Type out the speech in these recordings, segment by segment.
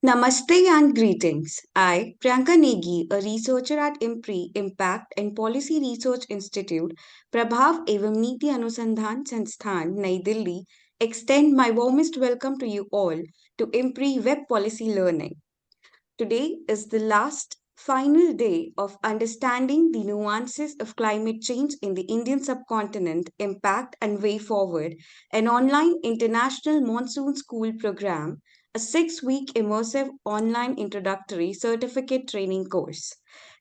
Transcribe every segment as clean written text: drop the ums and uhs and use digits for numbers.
Namaste and greetings. I, Priyanka Negi, a researcher at IMPRI, Impact and Policy Research Institute, Prabhav एवं नीति अनुसंधान संस्थान, Nai Delhi, extend my warmest welcome to you all to IMPRI Web Policy Learning. Today is the last final day of understanding the nuances of climate change in the Indian subcontinent, impact and way forward, an online international monsoon school program, a 6-week immersive online introductory certificate training course.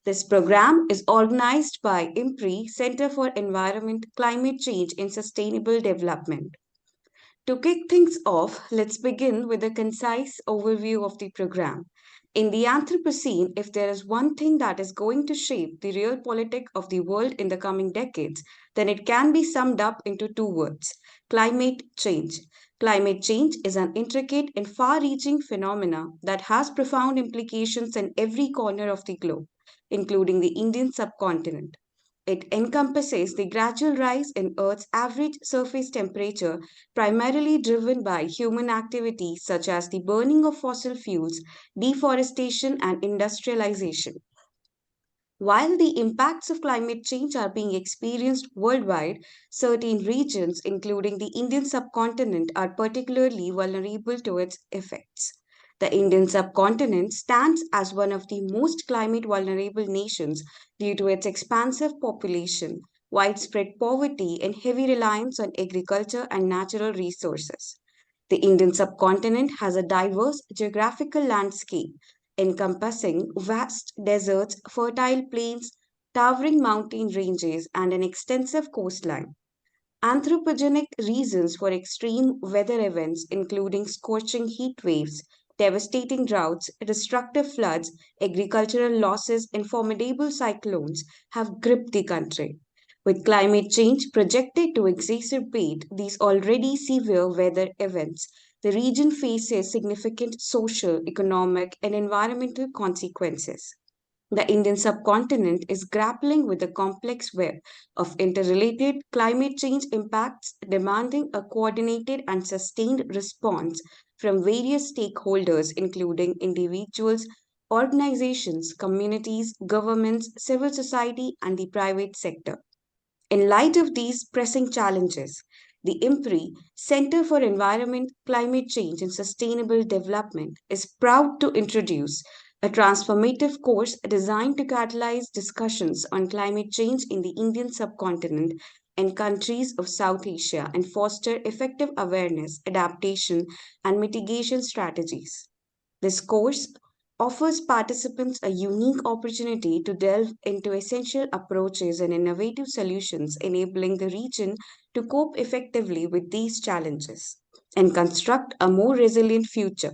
This program is organized by IMPRI Center for Environment, Climate Change and Sustainable Development. To kick things off, let's begin with a concise overview of the program. In the Anthropocene, if there is one thing that is going to shape the real politic of the world in the coming decades, then it can be summed up into two words: climate change. Climate change is an intricate and far reaching phenomena that has profound implications in every corner of the globe, including the Indian subcontinent. It encompasses the gradual rise in Earth's average surface temperature, primarily driven by human activities such as the burning of fossil fuels, deforestation, and industrialization. While the impacts of climate change are being experienced worldwide, certain regions, including the Indian subcontinent, are particularly vulnerable to its effects. The Indian subcontinent stands as one of the most climate vulnerable nations due to its expansive population, widespread poverty, and heavy reliance on agriculture and natural resources. The Indian subcontinent has a diverse geographical landscape encompassing vast deserts, fertile plains, towering mountain ranges, and an extensive coastline. Anthropogenic reasons for extreme weather events, including scorching heat waves, devastating droughts, destructive floods, agricultural losses, and formidable cyclones, have gripped the country. With climate change projected to exacerbate these already severe weather events, the region faces significant social, economic, and environmental consequences. The Indian subcontinent is grappling with a complex web of interrelated climate change impacts, demanding a coordinated and sustained response from various stakeholders, including individuals, organizations, communities, governments, civil society, and the private sector. In light of these pressing challenges, the IMPRI Center for Environment, Climate Change and Sustainable Development is proud to introduce a transformative course designed to catalyze discussions on climate change in the Indian subcontinent and countries of South Asia and foster effective awareness, adaptation, and mitigation strategies. This course offers participants a unique opportunity to delve into essential approaches and innovative solutions, enabling the region to cope effectively with these challenges and construct a more resilient future.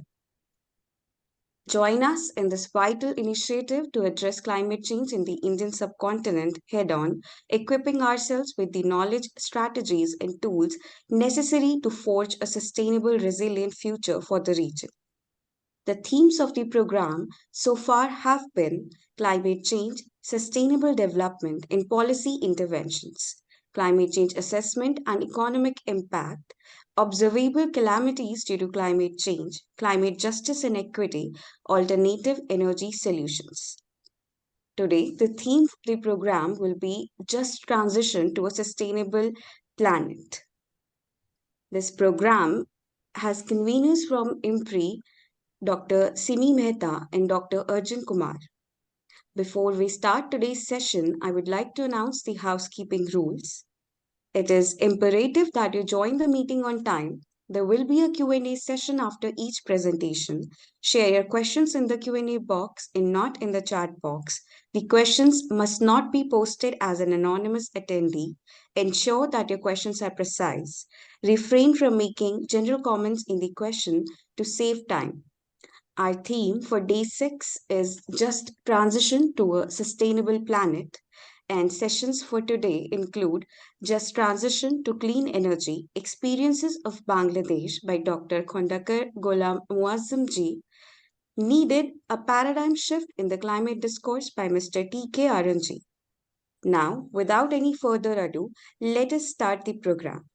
Join us in this vital initiative to address climate change in the Indian subcontinent head on, equipping ourselves with the knowledge, strategies, and tools necessary to forge a sustainable, resilient future for the region. The themes of the program so far have been climate change, sustainable development, and policy interventions, climate change assessment and economic impact, observable calamities due to climate change, climate justice and equity, alternative energy solutions. Today, the theme of the program will be Just Transition to a Sustainable Planet. This program has conveners from IMPRI, Dr. Simi Mehta and Dr. Arjun Kumar. Before we start today's session, I would like to announce the housekeeping rules. It is imperative that you join the meeting on time. There will be a Q&A session after each presentation. Share your questions in the Q&A box and not in the chat box. The questions must not be posted as an anonymous attendee. Ensure that your questions are precise. Refrain from making general comments in the question to save time. Our theme for day 6 is Just Transition to a Sustainable Planet. And sessions for today include Just Transition to Clean Energy Experiences of Bangladesh by Dr. Khondaker Golam Moazzem ji. Needed a Paradigm Shift in the Climate Discourse by Mr. T.K. Arun ji. Now, without any further ado, let us start the program.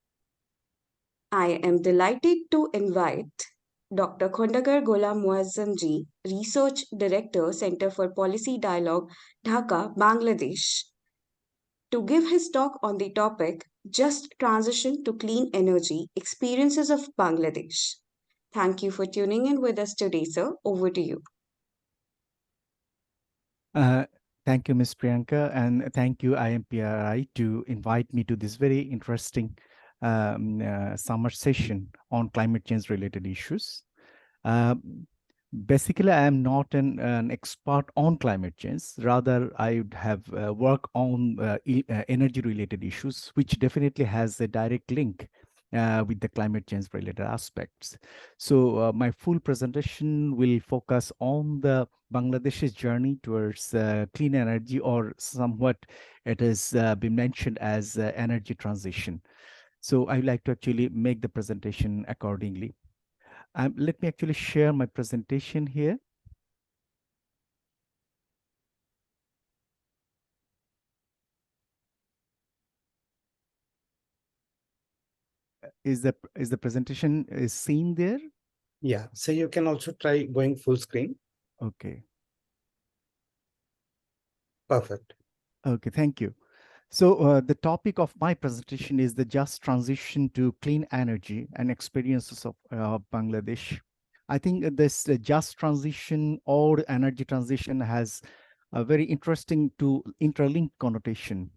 I am delighted to invite Dr. Khondaker Golam Moazzem ji, Research Director, Center for Policy Dialogue, Dhaka, Bangladesh, to give his talk on the topic Just Transition to Clean Energy Experiences of Bangladesh. Thank you for tuning in with us today, sir. Over to you. Uh, Thank you, Ms. Priyanka, and thank you, IMPRI, to invite me to this very interesting summer session on climate change related issues. Uh, Basically, I am not an expert on climate change. Rather, I would have worked on energy related issues, which definitely has a direct link with the climate change related aspects. So my full presentation will focus on the Bangladesh's journey towards clean energy, or somewhat it has been mentioned as energy transition. So I would like to actually make the presentation accordingly. Let me actually share my presentation here. Is the presentation is seen there? Yeah, so you can also try going full screen. Okay. Perfect. Okay, thank you. So the topic of my presentation is the just transition to clean energy and experiences of Bangladesh. I think this just transition or energy transition has a very interesting to interlinked connotation.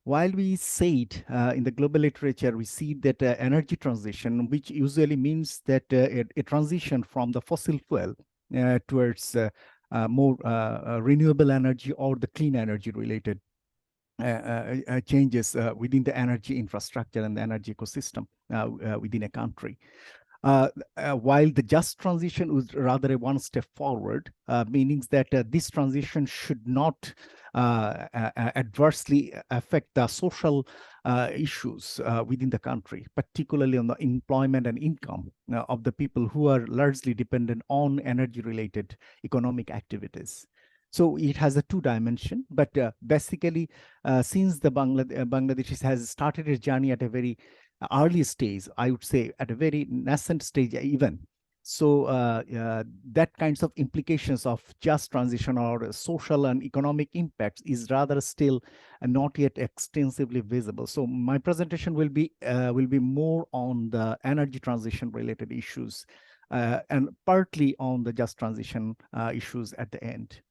While we say it in the global literature, we see that energy transition, which usually means that a transition from the fossil fuel towards more renewable energy or the clean energy related changes within the energy infrastructure and the energy ecosystem within a country. Uh, while the just transition was rather a one step forward, meaning that this transition should not adversely affect the social issues within the country, particularly on the employment and income of the people who are largely dependent on energy related economic activities. So it has a two dimension, but basically, since the Bangladesh has started its journey at a very early stage, I would say at a very nascent stage even. So that kinds of implications of just transition or social and economic impacts is rather still not yet extensively visible. So my presentation will be more on the energy transition related issues and partly on the just transition issues at the end.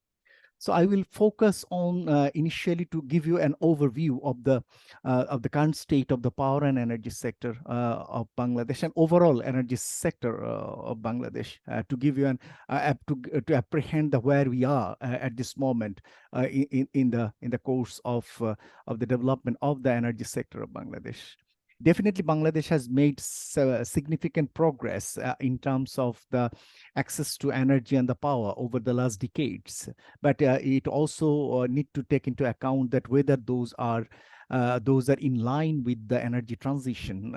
So I will focus on initially to give you an overview of the current state of the power and energy sector of Bangladesh and overall energy sector of Bangladesh to give you to apprehend where we are at this moment in the course of the development of the energy sector of Bangladesh. Definitely, Bangladesh has made significant progress in terms of the access to energy and the power over the last decades. But it also need to take into account that whether those are in line with the energy transition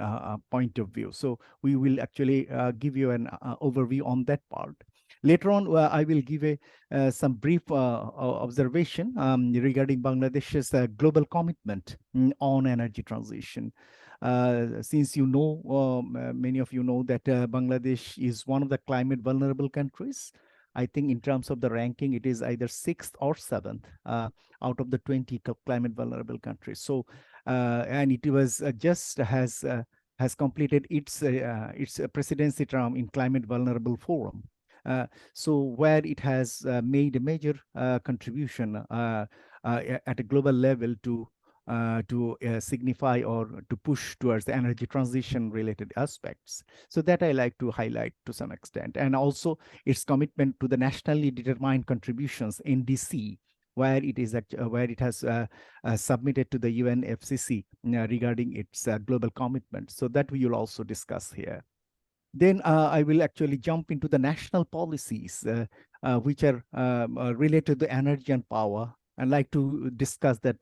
point of view. So we will actually give you an overview on that part. Later on, I will give some brief observation regarding Bangladesh's global commitment on energy transition. Since you know, many of you know that Bangladesh is one of the climate vulnerable countries. I think in terms of the ranking, it is either sixth or seventh out of the 20 climate vulnerable countries. So, and it was just has completed its presidency term in climate vulnerable forum. So where it has made a major contribution at a global level to signify or to push towards the energy transition related aspects. So that I like to highlight to some extent. And also its commitment to the nationally determined contributions, NDC, where it has submitted to the UNFCCC regarding its global commitment. So that we will also discuss here. Then I will actually jump into the national policies which are related to energy and power. I'd like to discuss that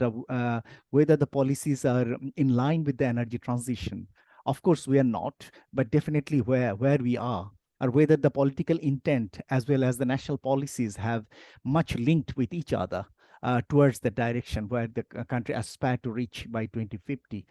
whether the policies are in line with the energy transition. Of course, we are not, but definitely where we are, or whether the political intent as well as the national policies have much linked with each other towards the direction where the country aspire to reach by 2050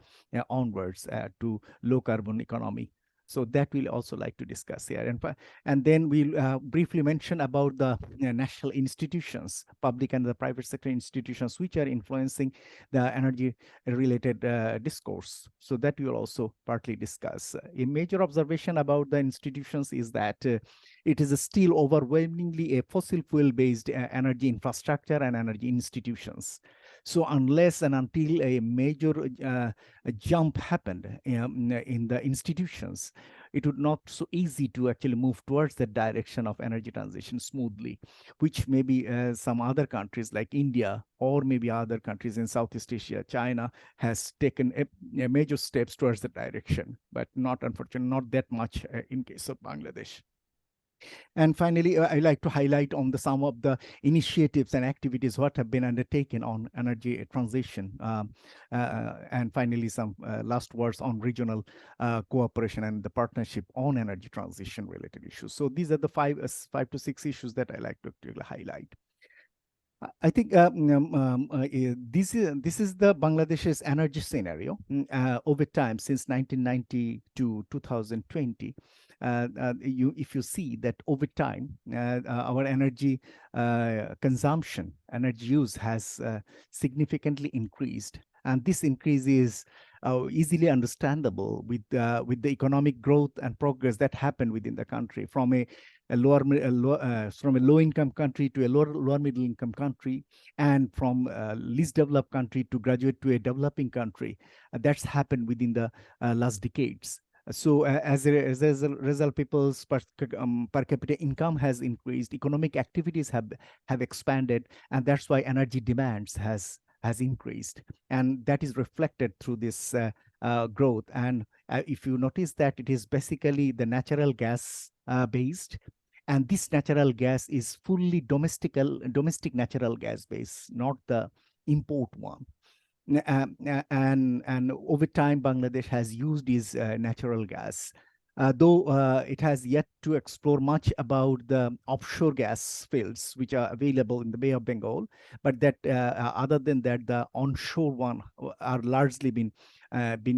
onwards to low carbon economy. So that we'll also like to discuss here. And then we'll briefly mention about the national institutions, public and the private sector institutions, which are influencing the energy related discourse. So that we will also partly discuss. A major observation about the institutions is that it is still overwhelmingly a fossil fuel based energy infrastructure and energy institutions. So unless and until a major a jump happened in the institutions, it would not so easy to actually move towards that direction of energy transition smoothly, which maybe some other countries like India or maybe other countries in Southeast Asia, China has taken a major steps towards the direction, but not unfortunately not that much in case of Bangladesh. And finally, I like to highlight on some of the initiatives and activities what have been undertaken on energy transition. And finally, some last words on regional cooperation and the partnership on energy transition related issues. So these are the five to six issues that I like to highlight. I think this is the Bangladesh's energy scenario over time since 1990 to 2020. If you see that over time, our energy consumption, energy use has significantly increased, and this increase is easily understandable with the economic growth and progress that happened within the country from a from a low income country to a lower middle income country, and from least developed country to graduate to a developing country. That's happened within the last decades. So as a result, people's per capita income has increased, economic activities have expanded, and that's why energy demands has increased, and that is reflected through this growth. And if you notice that it is basically the natural gas based, and this natural gas is fully domestic natural gas base, not the import one. And over time, Bangladesh has used this natural gas, though it has yet to explore much about the offshore gas fields which are available in the Bay of Bengal. But that other than that, the onshore one are largely been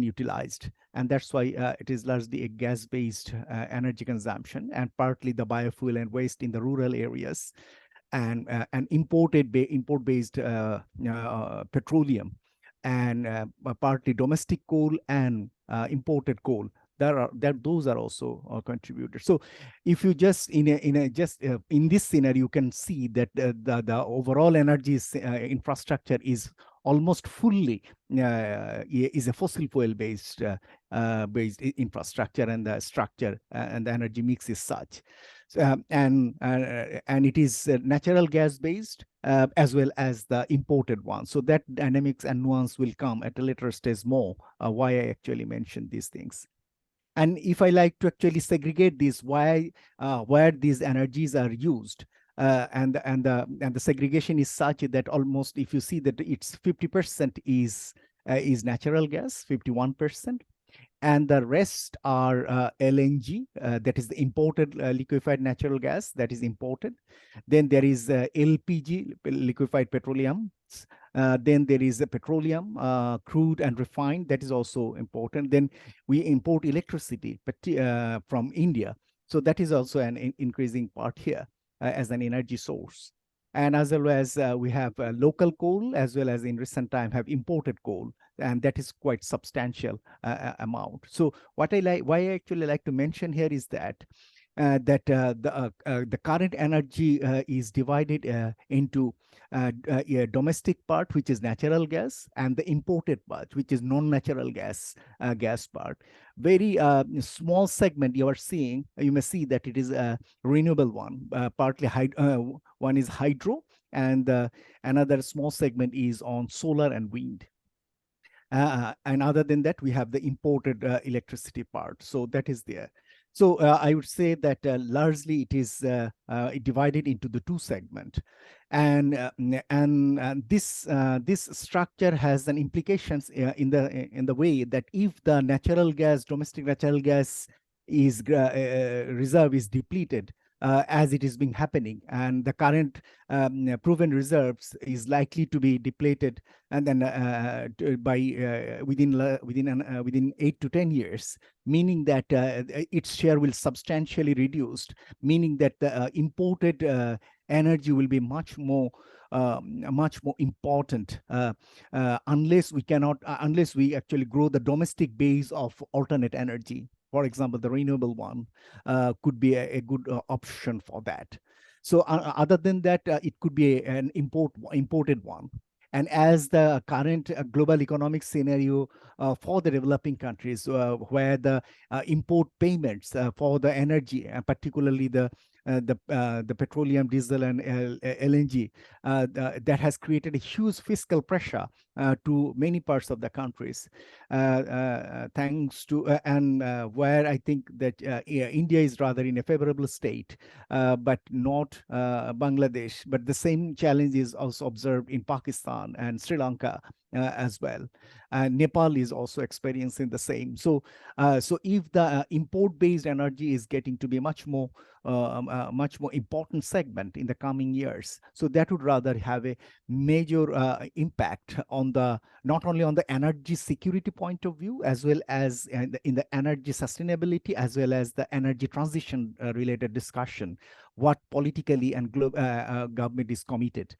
utilized, and that's why it is largely a gas-based energy consumption, and partly the biofuel and waste in the rural areas, and import-based petroleum, and partly domestic coal and imported coal. Those are also contributors. So if you just in this scenario, you can see that the overall energy infrastructure is almost fully is a fossil fuel based infrastructure, and the structure and the energy mix is such. And it is natural gas based as well as the imported one. So that dynamics and nuance will come at a later stage more, why I actually mentioned these things. And if I like to actually segregate this, where these energies are used, and the segregation is such that almost, if you see that it's 50% is natural gas, 51%, and the rest are LNG, that is the imported liquefied natural gas that is imported. Then there is LPG, liquefied petroleum. Then there is a petroleum, crude and refined, that is also important. Then we import electricity from India. So that is also an increasing part here as an energy source. And as well as we have local coal, as well as in recent time have imported coal, and that is quite substantial amount. So why I actually like to mention here is that the current energy is divided into a domestic part, which is natural gas, and the imported part, which is non-natural gas part. Very small segment you are seeing. You may see that it is a renewable one, partly one is hydro, and another small segment is on solar and wind. And other than that, we have the imported electricity part. So that is there. So I would say that largely it is divided into the two segments, and this structure has an implications in the way that if the domestic natural gas is reserve is depleted, as it is being happening, and the current proven reserves is likely to be depleted, and then within 8 to 10 years, meaning that its share will substantially reduced, meaning that the imported energy will be much more important unless we actually grow the domestic base of alternate energy. For example, the renewable one could be a good option for that. So other than that, it could be an imported one. And as the current global economic scenario for the developing countries, where the import payments for the energy, particularly the petroleum, diesel, and LNG, that has created a huge fiscal pressure to many parts of the countries. Thanks to and where I think that India is rather in a favorable state, but not Bangladesh. But the same challenge is also observed in Pakistan and Sri Lanka as well. Nepal is also experiencing the same. So if the import-based energy is getting to be much more important segment in the coming years, so that would rather have a major impact on the not only on the energy security point of view, as well as in the energy sustainability, as well as the energy transition related discussion, what politically and government is committed.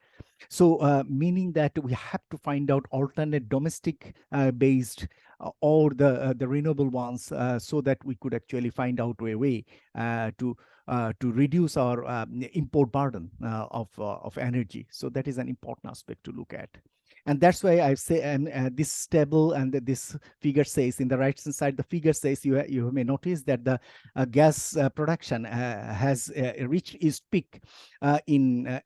So meaning that we have to find out alternate domestic based or the renewable ones, so that we could actually find out a way to reduce our import burden of energy. So that is an important aspect to look at. And that's why I say, and this table and this figure says, in the right hand side, the figure says, you may notice that the gas production has reached its peak in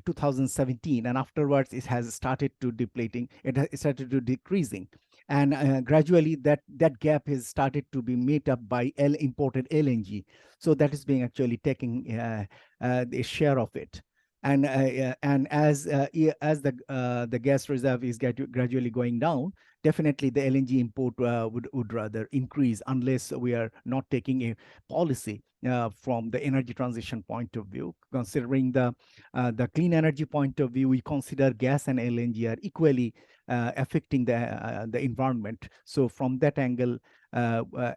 2017, and afterwards it has started to depleting. It started to decreasing, and gradually that gap has started to be made up by imported LNG. So that is being actually taking the share of it. And as the gas reserve is gradually going down, definitely the LNG import would rather increase, unless we are not taking a policy from the energy transition point of view. Considering the clean energy point of view, we consider gas and LNG are equally affecting the environment. So from that angle,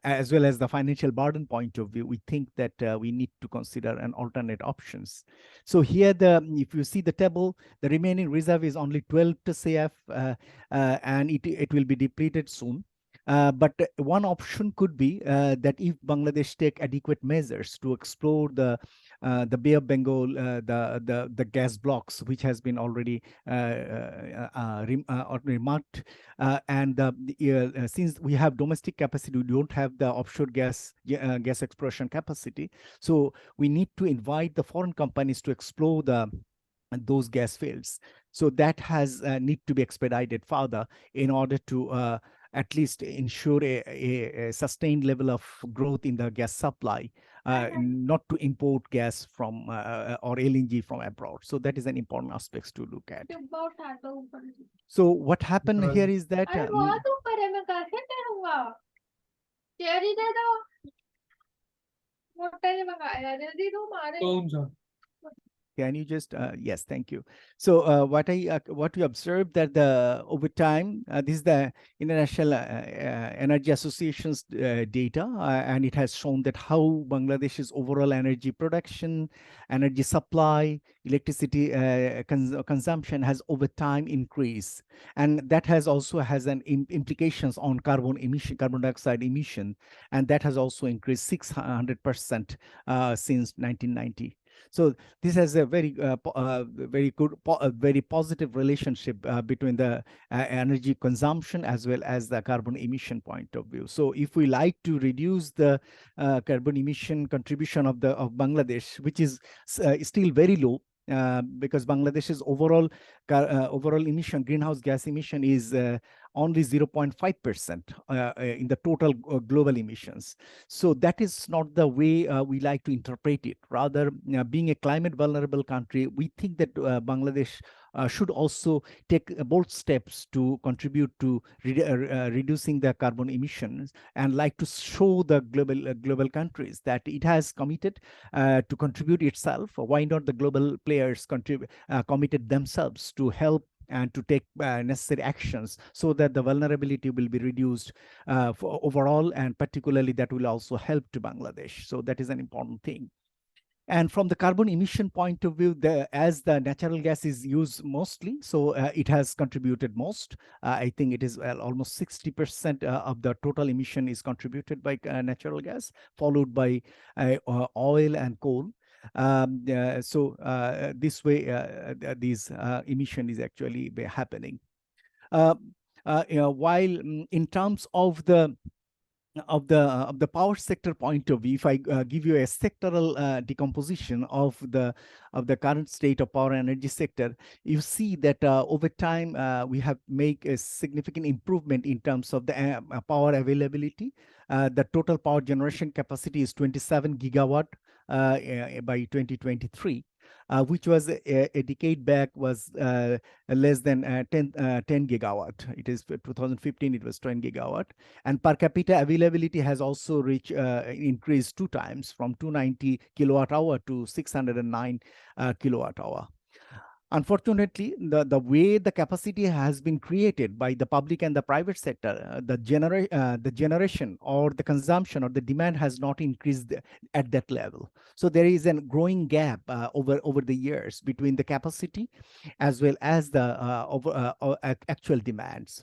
as well as the financial burden point of view, we think that we need to consider an alternate options. So here, if you see the table, the remaining reserve is only 12 TCF, and it will be depleted soon. But one option could be that if Bangladesh take adequate measures to explore the Bay of Bengal, the gas blocks, which has been already remarked, and since we have domestic capacity, we don't have the offshore gas exploration capacity. So we need to invite the foreign companies to explore those gas fields. So that has need to be expedited further in order to at least ensure a sustained level of growth in the gas supply, not to import gas from or LNG from abroad. So that is an important aspect to look at. So what happened here is that can you just yes, thank you. So what we observed that over time, this is the International Energy Association's data, and it has shown that how Bangladesh's overall energy production, energy supply, electricity consumption has over time increased, and that has also an implications on carbon dioxide emission, and that has also increased 600% since 1990. So this has a very very positive relationship between the energy consumption as well as the carbon emission point of view. So if we like to reduce the carbon emission contribution of Bangladesh, which is still very low, because Bangladesh's overall emission, greenhouse gas emission, is only 0.5% in the total global emissions. So that is not the way we like to interpret it. Rather, being a climate vulnerable country, we think that Bangladesh should also take bold steps to contribute to reducing the carbon emissions, and like to show the global countries that it has committed to contribute itself. Why not the global players committed themselves to help and to take necessary actions so that the vulnerability will be reduced for overall, and particularly that will also help to Bangladesh. So that is an important thing. And from the carbon emission point of view, as the natural gas is used mostly, so it has contributed most. I think it is almost 60% of the total emission is contributed by natural gas, followed by oil and coal. This way, these emission is actually happening. While in terms of the power sector point of view, if I give you a sectoral decomposition of the current state of power energy sector, you see that over time we have made a significant improvement in terms of the power availability. The total power generation capacity is 27 gigawatt by 2023. Which was a decade back was less than 10 gigawatt. It is 2015, it was 10 gigawatt. And per capita availability has also increased 2 times, from 290 kilowatt hour to 609 kilowatt hour. Unfortunately, the way the capacity has been created by the public and the private sector, the generation or the consumption or the demand has not increased at that level. So there is a growing gap over the years between the capacity as well as the actual demands.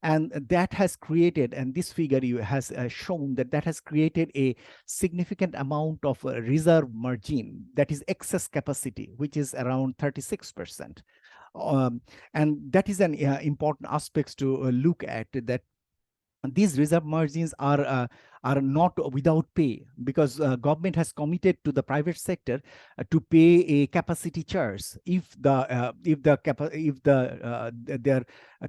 And that has created, and this figure has shown that has created a significant amount of reserve margin, that is excess capacity, which is around 36%. And that is an important aspect to look at, that these reserve margins are not without pay, because government has committed to the private sector to pay a capacity charge if their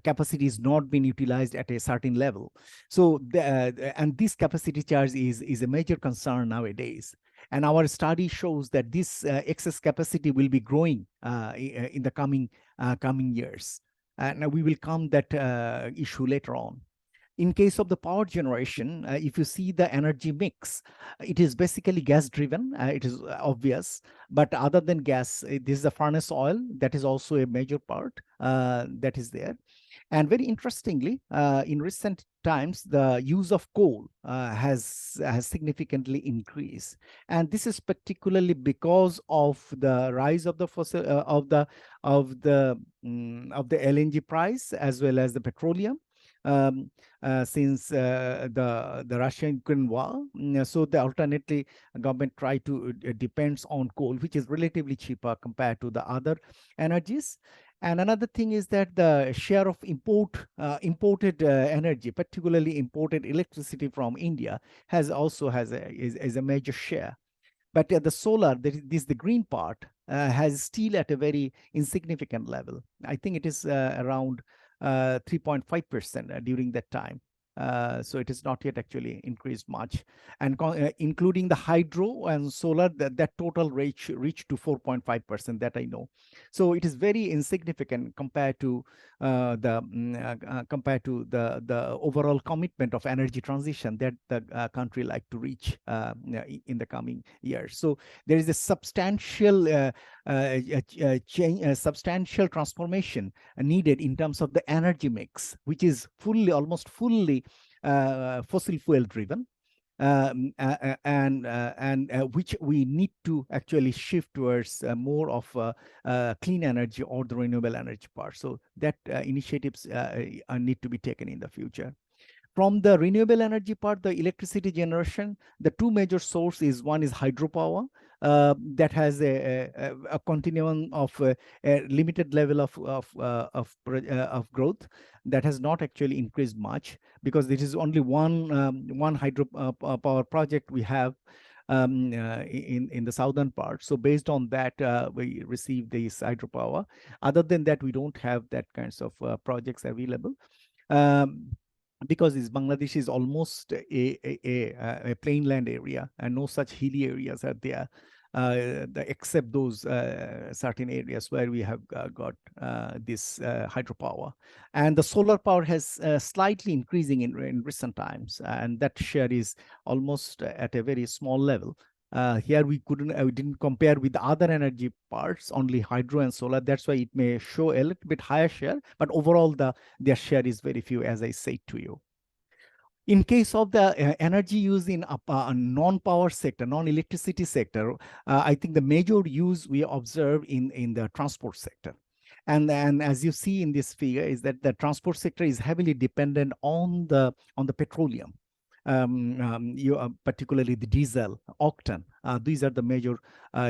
capacity is not being utilized at a certain level. So and this capacity charge is a major concern nowadays. And our study shows that this excess capacity will be growing in the coming years. And we will come that issue later on. In case of the power generation, if you see the energy mix, it is basically gas driven. It is obvious. But other than gas, this is the furnace oil. That is also a major part that is there. And very interestingly, in recent times, the use of coal has significantly increased. And this is particularly because of the rise of the fossil of the LNG price, as well as the petroleum. Since the Russia-Ukraine war. So the alternately government try to depends on coal, which is relatively cheaper compared to the other energies. And another thing is that the share of imported energy, particularly imported electricity from India, is a major share. But the solar, the green part, has still at a very insignificant level. I think it is around 3.5% during that time. So it is not yet actually increased much. And including the hydro and solar, that total reached to 4.5%, that I know. So it is very insignificant compared to the overall commitment of energy transition that the country like to reach in the coming years. So there is a substantial substantial transformation needed in terms of the energy mix, which is almost fully fossil fuel driven, and which we need to actually shift towards more of clean energy or the renewable energy part. So that initiatives need to be taken in the future. From the renewable energy part, the electricity generation, the two major sources, one is hydropower, that has a continuum of a limited level of growth that has not actually increased much, because this is only one hydro power project we have in the southern part. So based on that, we receive this hydropower. Other than that, we don't have that kinds of projects available. because Bangladesh is almost a plain land area, and no such hilly areas are there, except those certain areas where we have got this hydropower. And the solar power has slightly increasing in recent times, and that share is almost at a very small level. Here we didn't compare with the other energy parts, only hydro and solar. That's why it may show a little bit higher share, but overall their share is very few, as I said to you. In case of the energy used in non-power sector, non-electricity sector, I think the major use we observe in the transport sector. And as you see in this figure is that the transport sector is heavily dependent on the petroleum. Particularly the diesel, octane. These are the major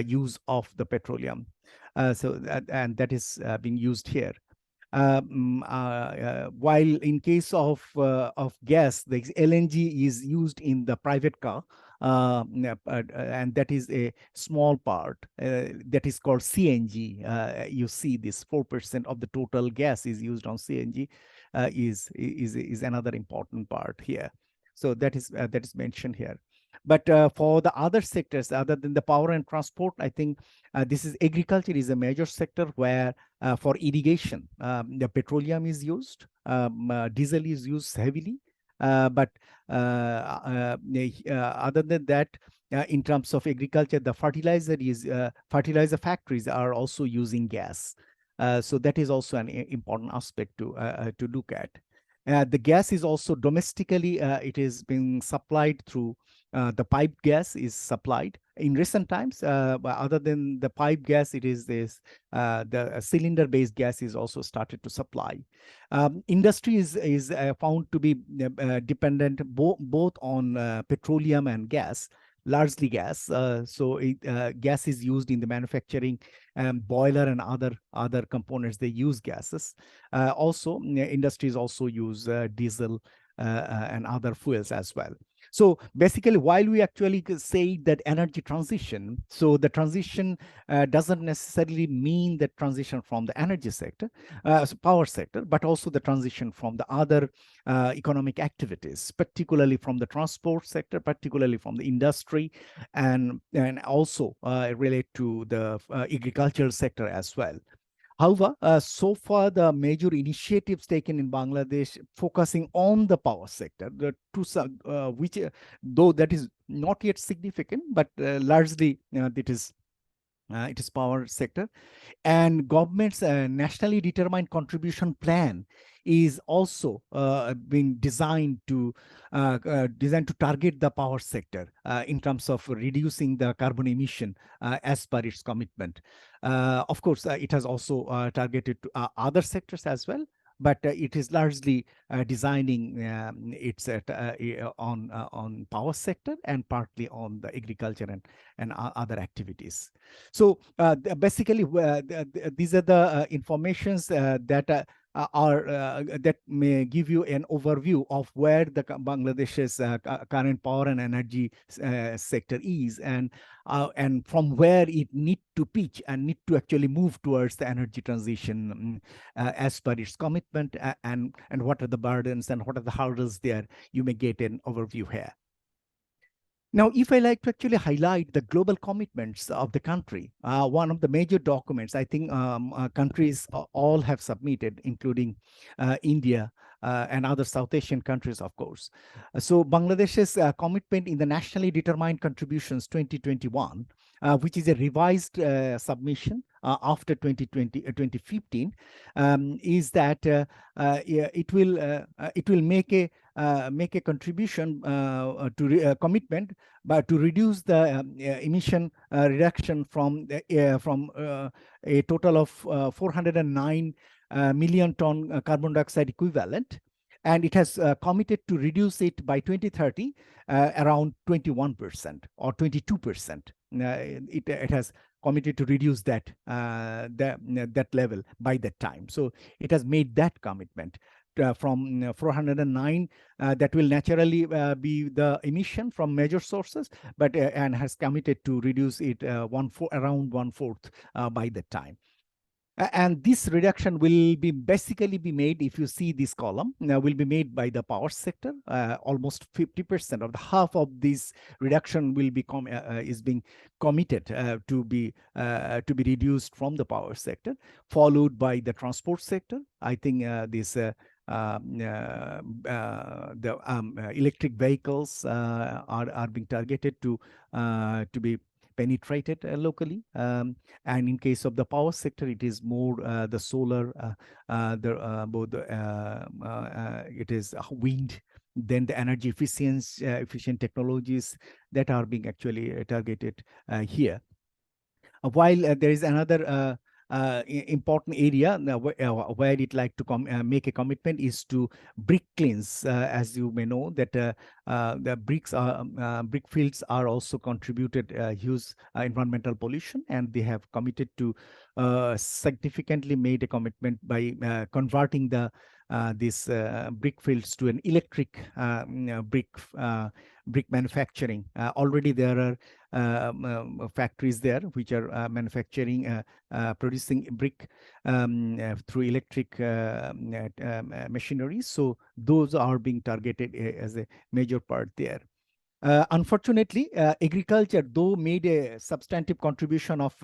use of the petroleum. And that is being used here. While in case of gas, the LNG is used in the private car, and that is a small part. That is called CNG. You see, this 4% of the total gas is used on CNG. Is another important part here. So that is mentioned here. But for the other sectors, other than the power and transport, I think this is agriculture is a major sector where for irrigation, the petroleum is used, diesel is used heavily. But other than that, in terms of agriculture, the fertilizer factories are also using gas. So that is also an important aspect to look at. The gas is also domestically, it is being supplied through the pipe gas is supplied. In recent times, other than the pipe gas, it is this, the cylinder-based gas is also started to supply. Industry is found to be dependent both on petroleum and gas, largely gas. So gas is used in the manufacturing, boiler and other components. They use gases. Also, industries also use diesel and other fuels as well. So basically, while we actually say that energy transition, so the transition doesn't necessarily mean the transition from the energy sector, power sector, but also the transition from the other economic activities, particularly from the transport sector, particularly from the industry, and also relate to the agricultural sector as well. However, so far the major initiatives taken in Bangladesh focusing on the power sector, which though that is not yet significant, but largely it is power sector. And government's nationally determined contribution plan is also being designed to target the power sector in terms of reducing the carbon emission as per its commitment. Of course, it has also targeted to other sectors as well, but it is largely designing its on power sector and partly on the agriculture and other activities. So basically, these are the informations that that may give you an overview of where the Bangladesh's current power and energy sector is, and from where it need to pitch and need to actually move towards the energy transition as per its commitment, and what are the burdens and what are the hurdles there. You may get an overview here. Now, if I like to actually highlight the global commitments of the country, one of the major documents, I think countries all have submitted, including India and other South Asian countries, of course. So Bangladesh's commitment in the Nationally Determined Contributions 2021, which is a revised submission after 2015, is that it will make a contribution to commitment, but to reduce the emission reduction from a total of 409 million ton carbon dioxide equivalent, and it has committed to reduce it by 2030 around 21% or 22%. It has committed to reduce that that level by that time. So it has made that commitment. From 409, that will naturally be the emission from major sources, but and has committed to reduce it around 1/4 by that time. And this reduction will be basically be made, if you see this column, will be made by the power sector. Almost 50% of the half of this reduction will be is being committed to be reduced from the power sector, followed by the transport sector. I think electric vehicles are being targeted to be penetrated locally. And in case of the power sector, it is more the solar, it is wind, then the energy efficient technologies that are being actually targeted here. While there is another important area where it like to make a commitment is to brick cleans. As you may know that the brick fields are also contributed huge environmental pollution, and they have committed to significantly made a commitment by converting the these brick fields to an electric brick manufacturing. Already there are factories there which are manufacturing, producing brick through electric machinery. So those are being targeted as a major part there. Unfortunately, agriculture, though made a substantive contribution of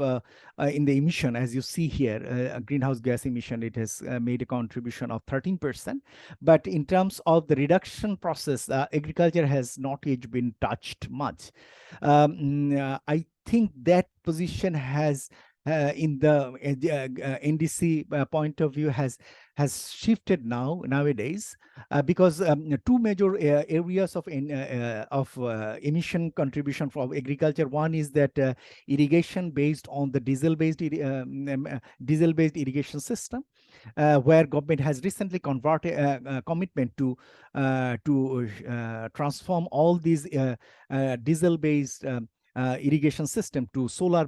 in the emission, as you see here, greenhouse gas emission, it has made a contribution of 13%. But in terms of the reduction process, agriculture has not yet been touched much. I think that position has in the NDC point of view has shifted nowadays, because two major areas of emission contribution from agriculture. One is that irrigation based on the diesel-based irrigation system, where government has recently converted commitment to transform all these diesel-based irrigation system to solar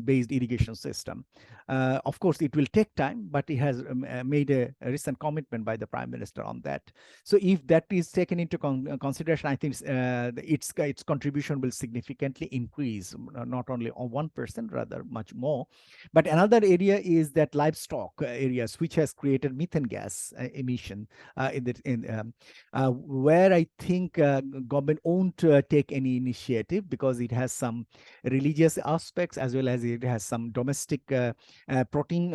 based irrigation system. Of course, it will take time, but it has made a recent commitment by the Prime Minister on that. So if that is taken into consideration, I think its contribution will significantly increase, not only on 1%, rather much more. But another area is that livestock areas, which has created methane gas emission where I think government won't take any initiative, because it has some religious aspects as well as it has some domestic protein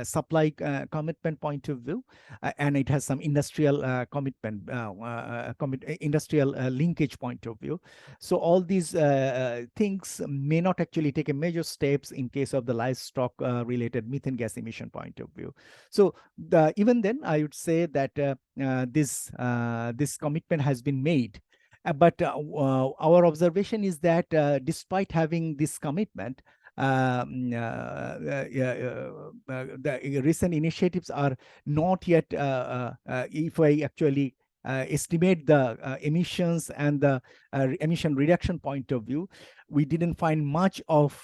supply commitment point of view, and it has some industrial commitment, industrial linkage point of view. So all these things may not actually take a major steps in case of the livestock related methane gas emission point of view. So even then, I would say that this commitment has been made. But our observation is that despite having this commitment, the recent initiatives are not yet, if I actually estimate the emissions and the emission reduction point of view, we didn't find much of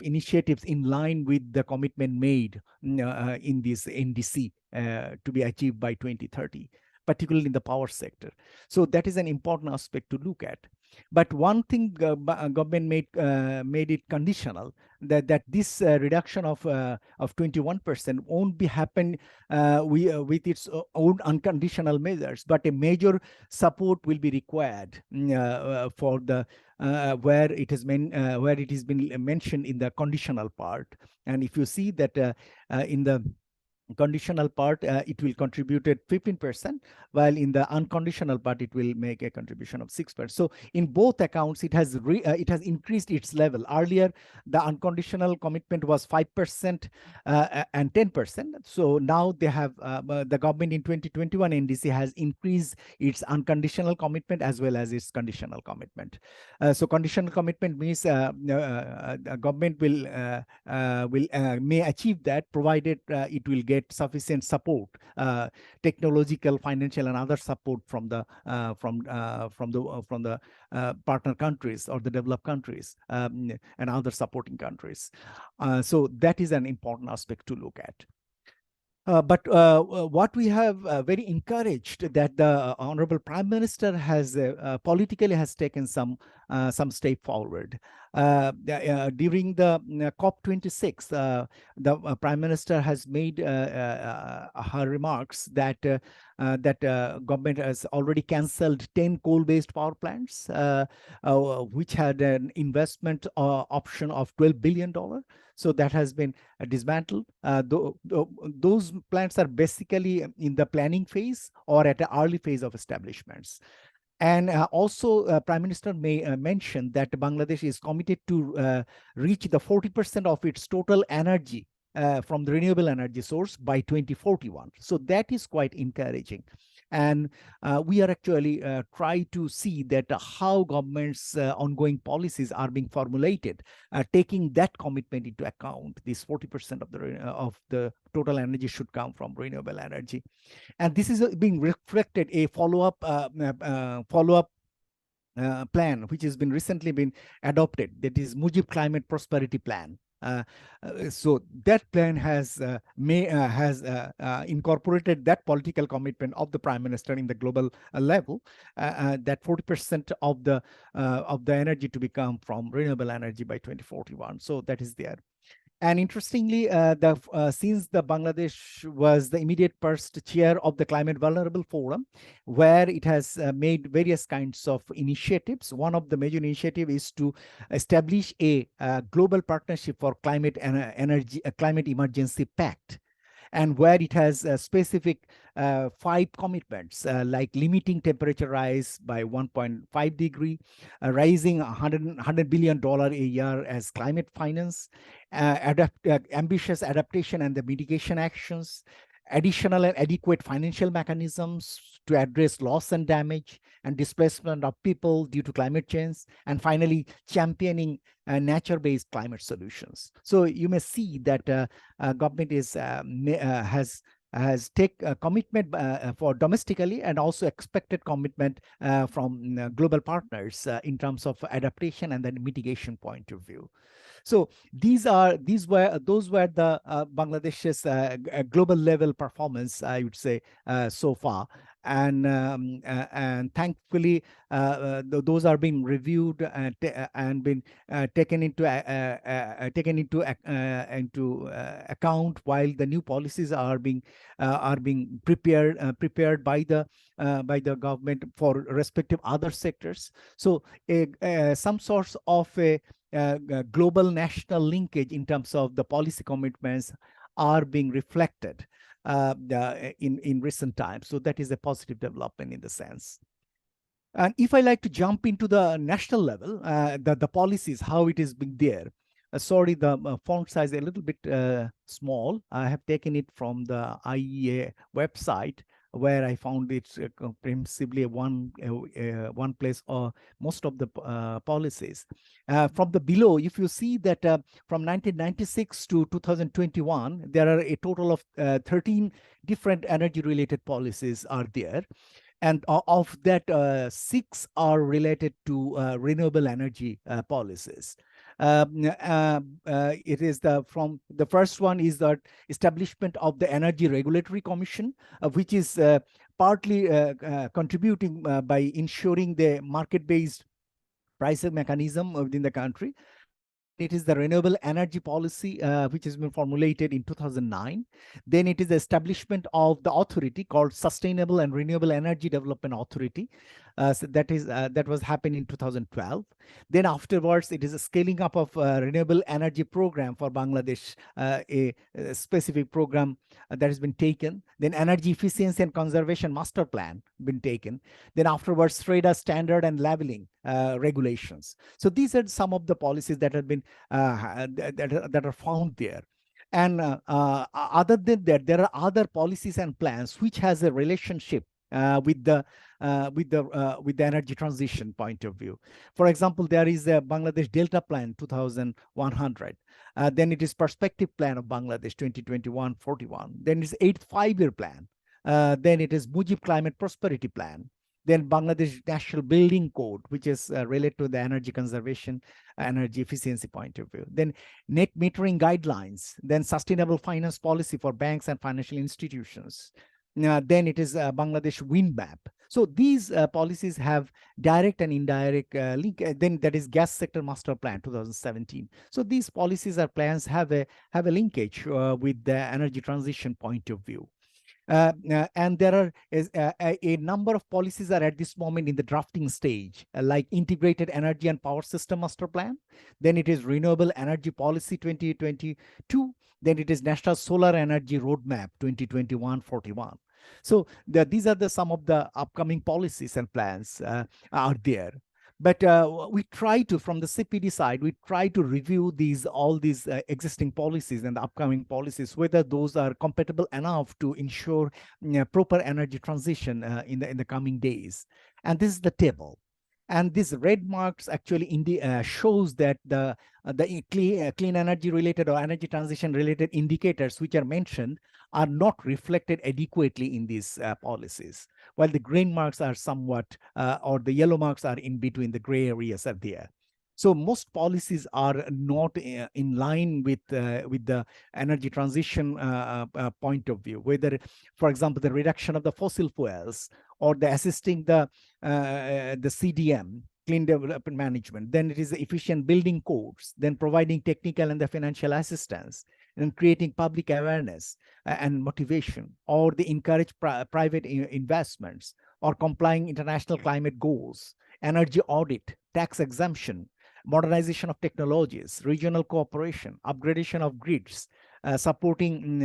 initiatives in line with the commitment made in this NDC to be achieved by 2030, particularly in the power sector. So that is an important aspect to look at. But one thing government made it conditional, that this reduction of 21% won't be happen with its own unconditional measures, but a major support will be required for the where it has been mentioned in the conditional part. And if you see that in the conditional part, it will contribute 15%, while in the unconditional part, it will make a contribution of 6%. So in both accounts, it has increased its level. Earlier, the unconditional commitment was 5% and 10%. So now they have the government in 2021 NDC has increased its unconditional commitment as well as its conditional commitment. So conditional commitment means government may achieve that, provided it will get sufficient support, technological, financial, and other support from the partner countries or the developed countries and other supporting countries. So that is an important aspect to look at. But what we have very encouraged, that the Honorable Prime Minister has politically has taken some step forward. During the COP26, the Prime Minister has made her remarks that government has already cancelled 10 coal-based power plants, which had an investment option of $12 billion. So that has been dismantled. Those plants are basically in the planning phase or at an early phase of establishments. And also, Prime Minister mentioned that Bangladesh is committed to reach the 40% of its total energy from the renewable energy source by 2041. So that is quite encouraging. And we are actually trying to see that how government's ongoing policies are being formulated, taking that commitment into account. This 40% of the total energy should come from renewable energy. And this is being reflected a follow-up plan, which has been recently been adopted. That is Mujib Climate Prosperity Plan. So that plan has incorporated that political commitment of the Prime Minister in the global level, that 40% of the energy to become from renewable energy by 2041. So that is there. And interestingly, since the Bangladesh was the immediate first chair of the Climate Vulnerable Forum, where it has made various kinds of initiatives. One of the major initiatives is to establish a global partnership for climate and energy, a climate emergency pact, and where it has specific 5 commitments, like limiting temperature rise by 1.5 degree, raising $100 billion a year as climate finance, ambitious adaptation and the mitigation actions, additional and adequate financial mechanisms to address loss and damage and displacement of people due to climate change, and finally championing nature-based climate solutions. So you may see that government has take a commitment for domestically and also expected commitment from global partners in terms of adaptation and then mitigation point of view. So those were the Bangladesh's global level performance, I would say, so far. And thankfully, those are being reviewed and been taken into account while the new policies are being prepared by the government for respective other sectors. So some sorts of a global national linkage in terms of the policy commitments are being reflected in recent times. So that is a positive development in the sense. And if I like to jump into the national level, the policies, how it is being there. Sorry, the font size is a little bit small. I have taken it from the IEA website, where I found it comprehensively one place or most of the policies. From the below, if you see that from 1996 to 2021, there are a total of 13 different energy-related policies are there. And of that, 6 are related to renewable energy policies. It is from the first one is the establishment of the Energy Regulatory Commission, which is partly contributing by ensuring the market-based pricing mechanism within the country. It is the renewable energy policy, which has been formulated in 2009. Then it is the establishment of the authority called Sustainable and Renewable Energy Development Authority. So that was happening in 2012. Then afterwards, it is a scaling up of renewable energy program for Bangladesh, a specific program that has been taken. Then energy efficiency and conservation master plan been taken. Then afterwards, SREDA standard and leveling regulations. So these are some of the policies that have been that are found there. And other than that, there are other policies and plans which has a relationship with the energy transition point of view. For example, there is a Bangladesh Delta Plan 2100. Then it is Perspective Plan of Bangladesh 2021-41. Then it's 8th Five-Year Plan. Then it is Mujib Climate Prosperity Plan. Then Bangladesh National Building Code, which is related to the energy conservation, energy efficiency point of view. Then net metering guidelines. Then sustainable finance policy for banks and financial institutions. Then it is Bangladesh Wind Map. So these policies have direct and indirect link. Then that is gas sector master plan 2017. So these policies or plans have a linkage with the energy transition point of view. And there are a number of policies are at this moment in the drafting stage, like integrated energy and power system master plan. Then it is renewable energy policy 2022. Then it is national solar energy roadmap 2021-41. So these are some of the upcoming policies and plans are there. But we try to, from the CPD side, we try to review all these existing policies and the upcoming policies, whether those are compatible enough to ensure proper energy transition in the coming days. And this is the table. And these red marks actually shows that the clean energy related or energy transition related indicators which are mentioned are not reflected adequately in these policies, while the green marks are somewhat, or the yellow marks are in between, the gray areas are there. So most policies are not in line with the energy transition point of view, whether, for example, the reduction of the fossil fuels or the assisting the CDM, clean development management. Then it is the efficient building codes, then providing technical and the financial assistance, and creating public awareness and motivation, or they encourage private investments, or complying international climate goals, energy audit, tax exemption, modernization of technologies, regional cooperation, upgradation of grids, supporting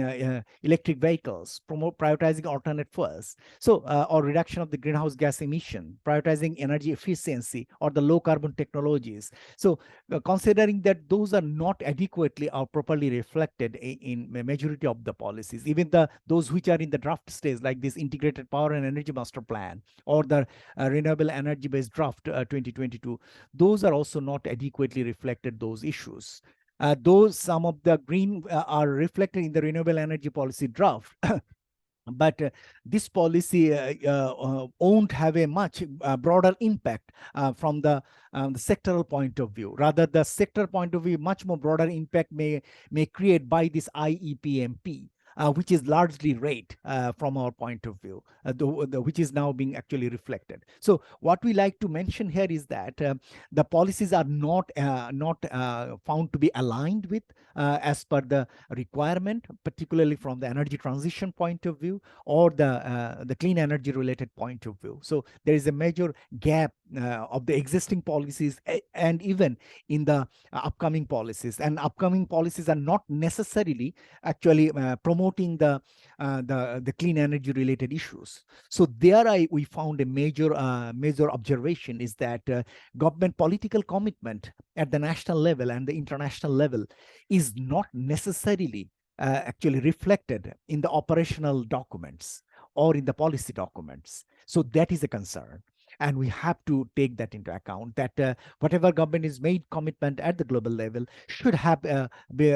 electric vehicles, prioritizing alternate fuels, so or reduction of the greenhouse gas emission, prioritizing energy efficiency or the low carbon technologies. So considering that those are not adequately or properly reflected in a majority of the policies, even those which are in the draft stage, like this integrated power and energy master plan or the renewable energy based draft 2022, those are also not adequately reflected those issues. Though some of the green are reflected in the renewable energy policy draft, but this policy won't have a much broader impact from the sectoral point of view. Rather, the sector point of view, much more broader impact may create by this IEPMP. Which is largely red from our point of view, which is now being actually reflected. So what we like to mention here is that the policies are not found to be aligned with as per the requirement, particularly from the energy transition point of view or the clean energy related point of view. So there is a major gap of the existing policies and even in the upcoming policies. And upcoming policies are not necessarily actually promoting the clean energy related issues. So there we found a major observation is that government political commitment at the national level and the international level is not necessarily actually reflected in the operational documents or in the policy documents. So that is a concern. And we have to take that into account, that whatever government is made commitment at the global level should have be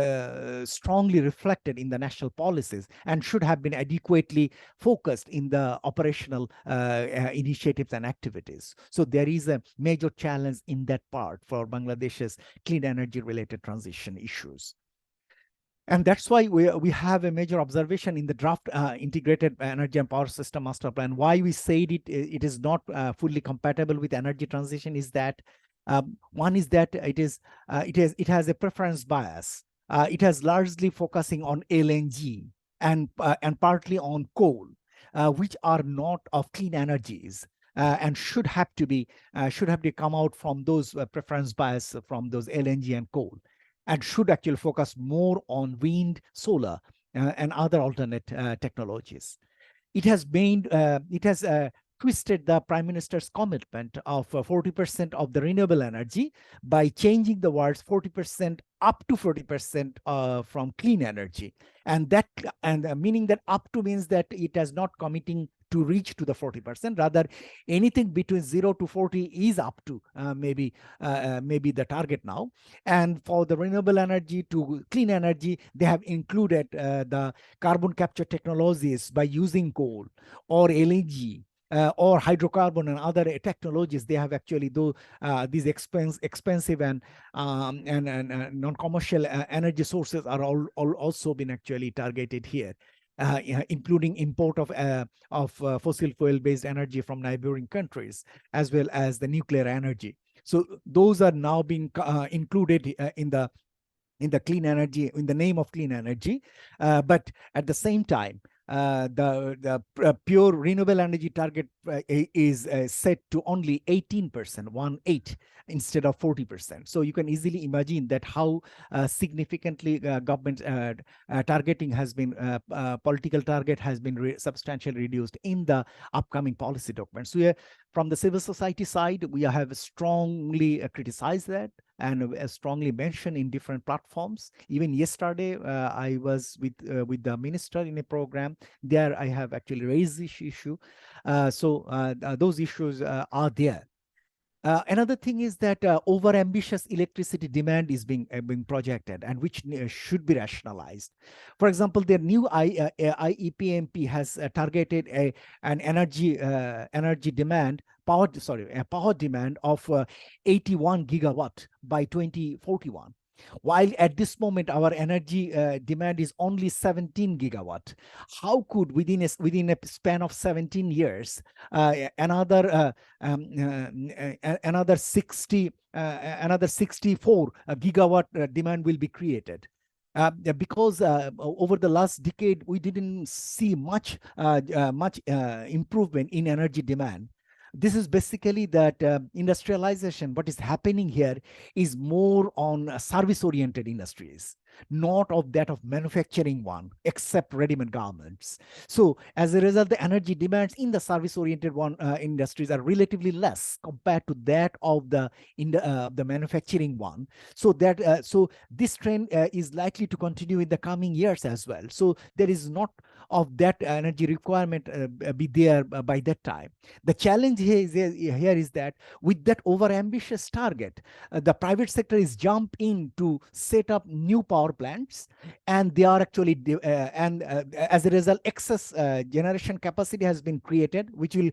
strongly reflected in the national policies and should have been adequately focused in the operational initiatives and activities. So there is a major challenge in that part for Bangladesh's clean energy related transition issues. And that's why we have a major observation in the draft integrated energy and power system master plan. Why we said it is not fully compatible with energy transition is that one is that it has a preference bias. It has largely focusing on LNG and partly on coal, which are not of clean energies. And should have to come out from those preference bias from those LNG and coal, and should actually focus more on wind, solar, and other alternate technologies. It has twisted the Prime Minister's commitment of 40% of the renewable energy by changing the words 40% up to 40% from clean energy, and meaning that up to means that it is not committing to reach to the 40%. Rather, anything between 0 to 40 is up to maybe the target now. And for the renewable energy to clean energy, they have included the carbon capture technologies by using coal or LNG. Or hydrocarbon and other technologies. They have actually these expensive and non-commercial energy sources are also been actually targeted here. including import of fossil fuel-based energy from neighboring countries, as well as the nuclear energy. So those are now being included in the clean energy, in the name of clean energy, but at the same time, the pure renewable energy target is set to only 18%, 18, instead of 40%. So you can easily imagine that how significantly government targeting has been, political target has been substantially reduced in the upcoming policy documents. So from the civil society side, we have strongly criticized that and strongly mentioned in different platforms. Even yesterday, I was with the minister in a program. There, I have actually raised this issue. Those issues are there. Another thing is that over-ambitious electricity demand is being projected, and which should be rationalized. For example, the new IEPMP has targeted an energy demand, a power demand of 81 gigawatt by 2041. While at this moment our energy demand is only 17 gigawatt. How could within a span of 17 years another 64 gigawatt demand will be created? Because over the last decade we didn't see much improvement in energy demand. This is basically that industrialization. What is happening here is more on service-oriented industries, not of that of manufacturing one, except ready-made garments. So as a result, the energy demands in the service-oriented industries are relatively less compared to that of the manufacturing one. So that so this trend is likely to continue in the coming years as well. So there is not of that energy requirement be there by that time. The challenge here is that with that over-ambitious target, the private sector is jump in to set up new power plants, and they are actually as a result, excess generation capacity has been created, which will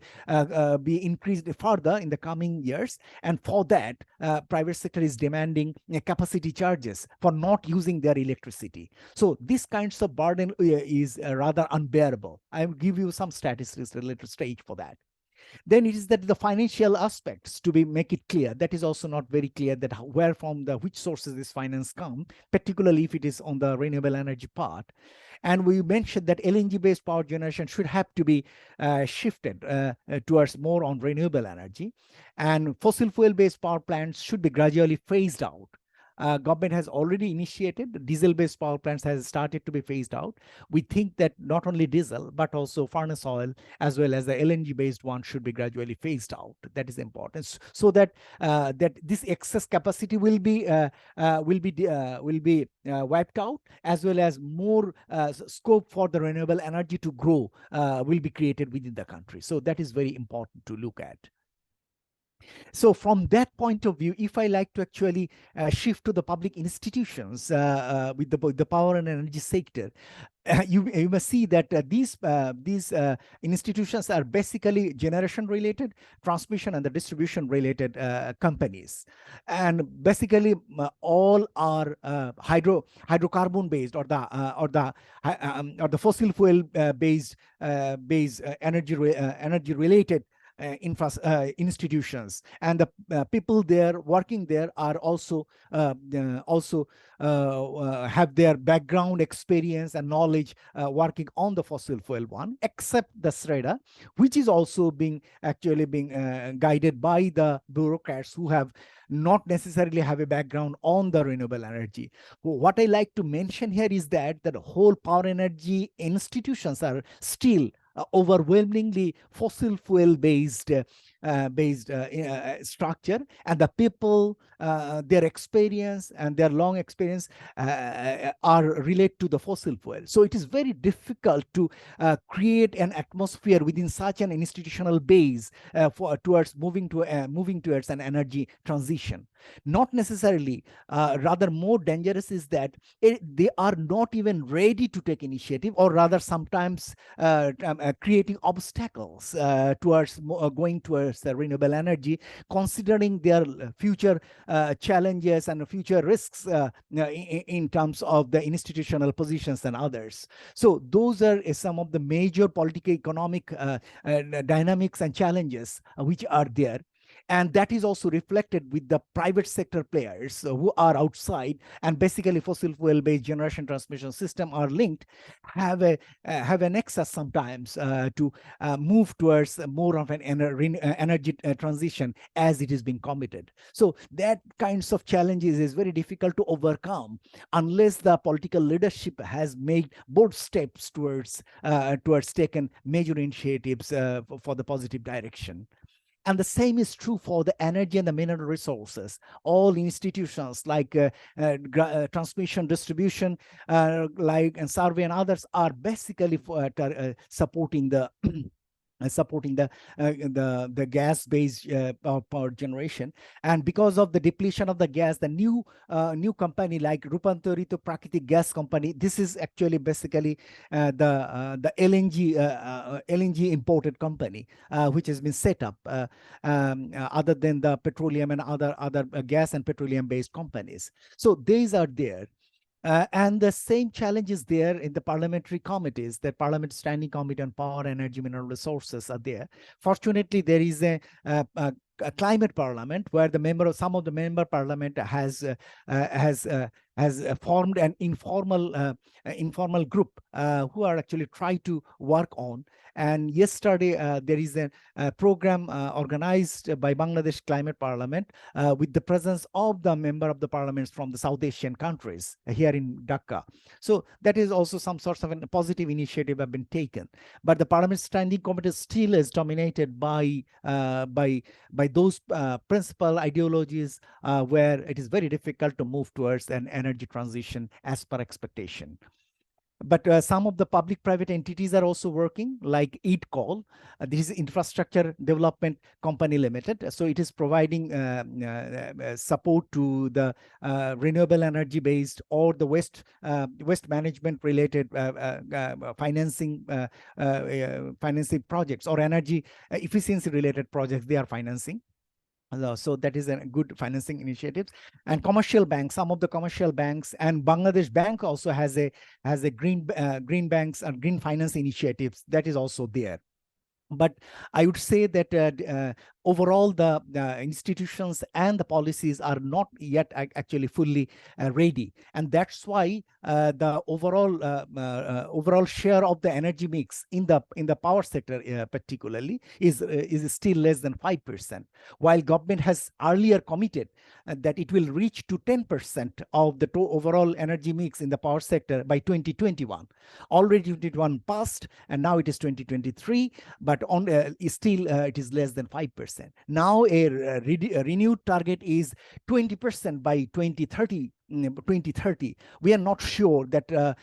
be increased further in the coming years. And for that, private sector is demanding capacity charges for not using their electricity. So this kinds of burden is rather unbearable. I will give you some statistics related stage for that. Then it is that the financial aspects to make it clear, that is also not very clear, that where from which sources this finance come, particularly if it is on the renewable energy part. And we mentioned that LNG based power generation should have to be shifted towards more on renewable energy, and fossil fuel based power plants should be gradually phased out. Government has already initiated, diesel-based power plants has started to be phased out. We think that not only diesel, but also furnace oil, as well as the LNG-based one, should be gradually phased out. That is important, so that that this excess capacity will be wiped out, as well as more scope for the renewable energy to grow will be created within the country. So that is very important to look at. So from that point of view, if I like to actually shift to the public institutions with the power and energy sector, you must see that these institutions are basically generation related, transmission and the distribution related companies, and basically all are hydrocarbon based, or the fossil fuel based energy related institutions, and the people there working there are also have their background experience and knowledge working on the fossil fuel one, except the SREDA, which is also being guided by the bureaucrats who have not necessarily have a background on the renewable energy. What I like to mention here is that the whole power energy institutions are still overwhelmingly fossil fuel based structure, and the people, their experience and their long experience are related to the fossil fuel. So it is very difficult to create an atmosphere within such an institutional base towards moving towards an energy transition. Not necessarily, rather more dangerous is that they are not even ready to take initiative, or rather sometimes creating obstacles towards going towards renewable energy, considering their future challenges and future risks in terms of the institutional positions and others. So those are some of the major political economic dynamics and challenges which are there. And that is also reflected with the private sector players who are outside, and basically fossil fuel based generation transmission system are linked, have an access sometimes to move towards more of an energy transition as it is being committed. So that kinds of challenges is very difficult to overcome unless the political leadership has made bold steps towards taken major initiatives for the positive direction. And the same is true for the energy and the mineral resources. All institutions like transmission, distribution, and survey and others are basically for, supporting the the gas-based power generation. And because of the depletion of the gas, the new company like Rupantarito Prakriti Gas Company, this is actually basically the LNG imported company which has been set up other than the petroleum and other gas and petroleum based companies. So these are there. And the same challenge is there in the parliamentary committees. The Parliament Standing Committee on Power, Energy, Mineral Resources are there. Fortunately, there is a climate parliament where some of the member parliament has formed an informal group who are actually trying to work on. And yesterday there is a program organized by Bangladesh Climate Parliament with the presence of the member of the parliaments from the South Asian countries here in Dhaka. So that is also some sorts of a positive initiative have been taken. But the Parliament Standing Committee still is dominated by those principal ideologies where it is very difficult to move towards an energy transition as per expectation. But some of the public-private entities are also working, like EatCall. This is Infrastructure Development Company Limited. So it is providing support to the renewable energy-based or the waste management-related financing projects or energy efficiency-related projects they are financing. So that is a good financing initiatives. And commercial banks, some of the commercial banks, and Bangladesh Bank also has a green banks and green finance initiatives that is also there. But I would say that overall, the institutions and the policies are not yet actually fully ready, and that's why the overall share of the energy mix in the power sector, particularly, is still less than 5%. While government has earlier committed that it will reach to 10% of the overall energy mix in the power sector by 2021. Already 2021 passed, and now it is 2023. But on still it is less than 5%. Now a renewed target is 20% by 2030. We are not sure that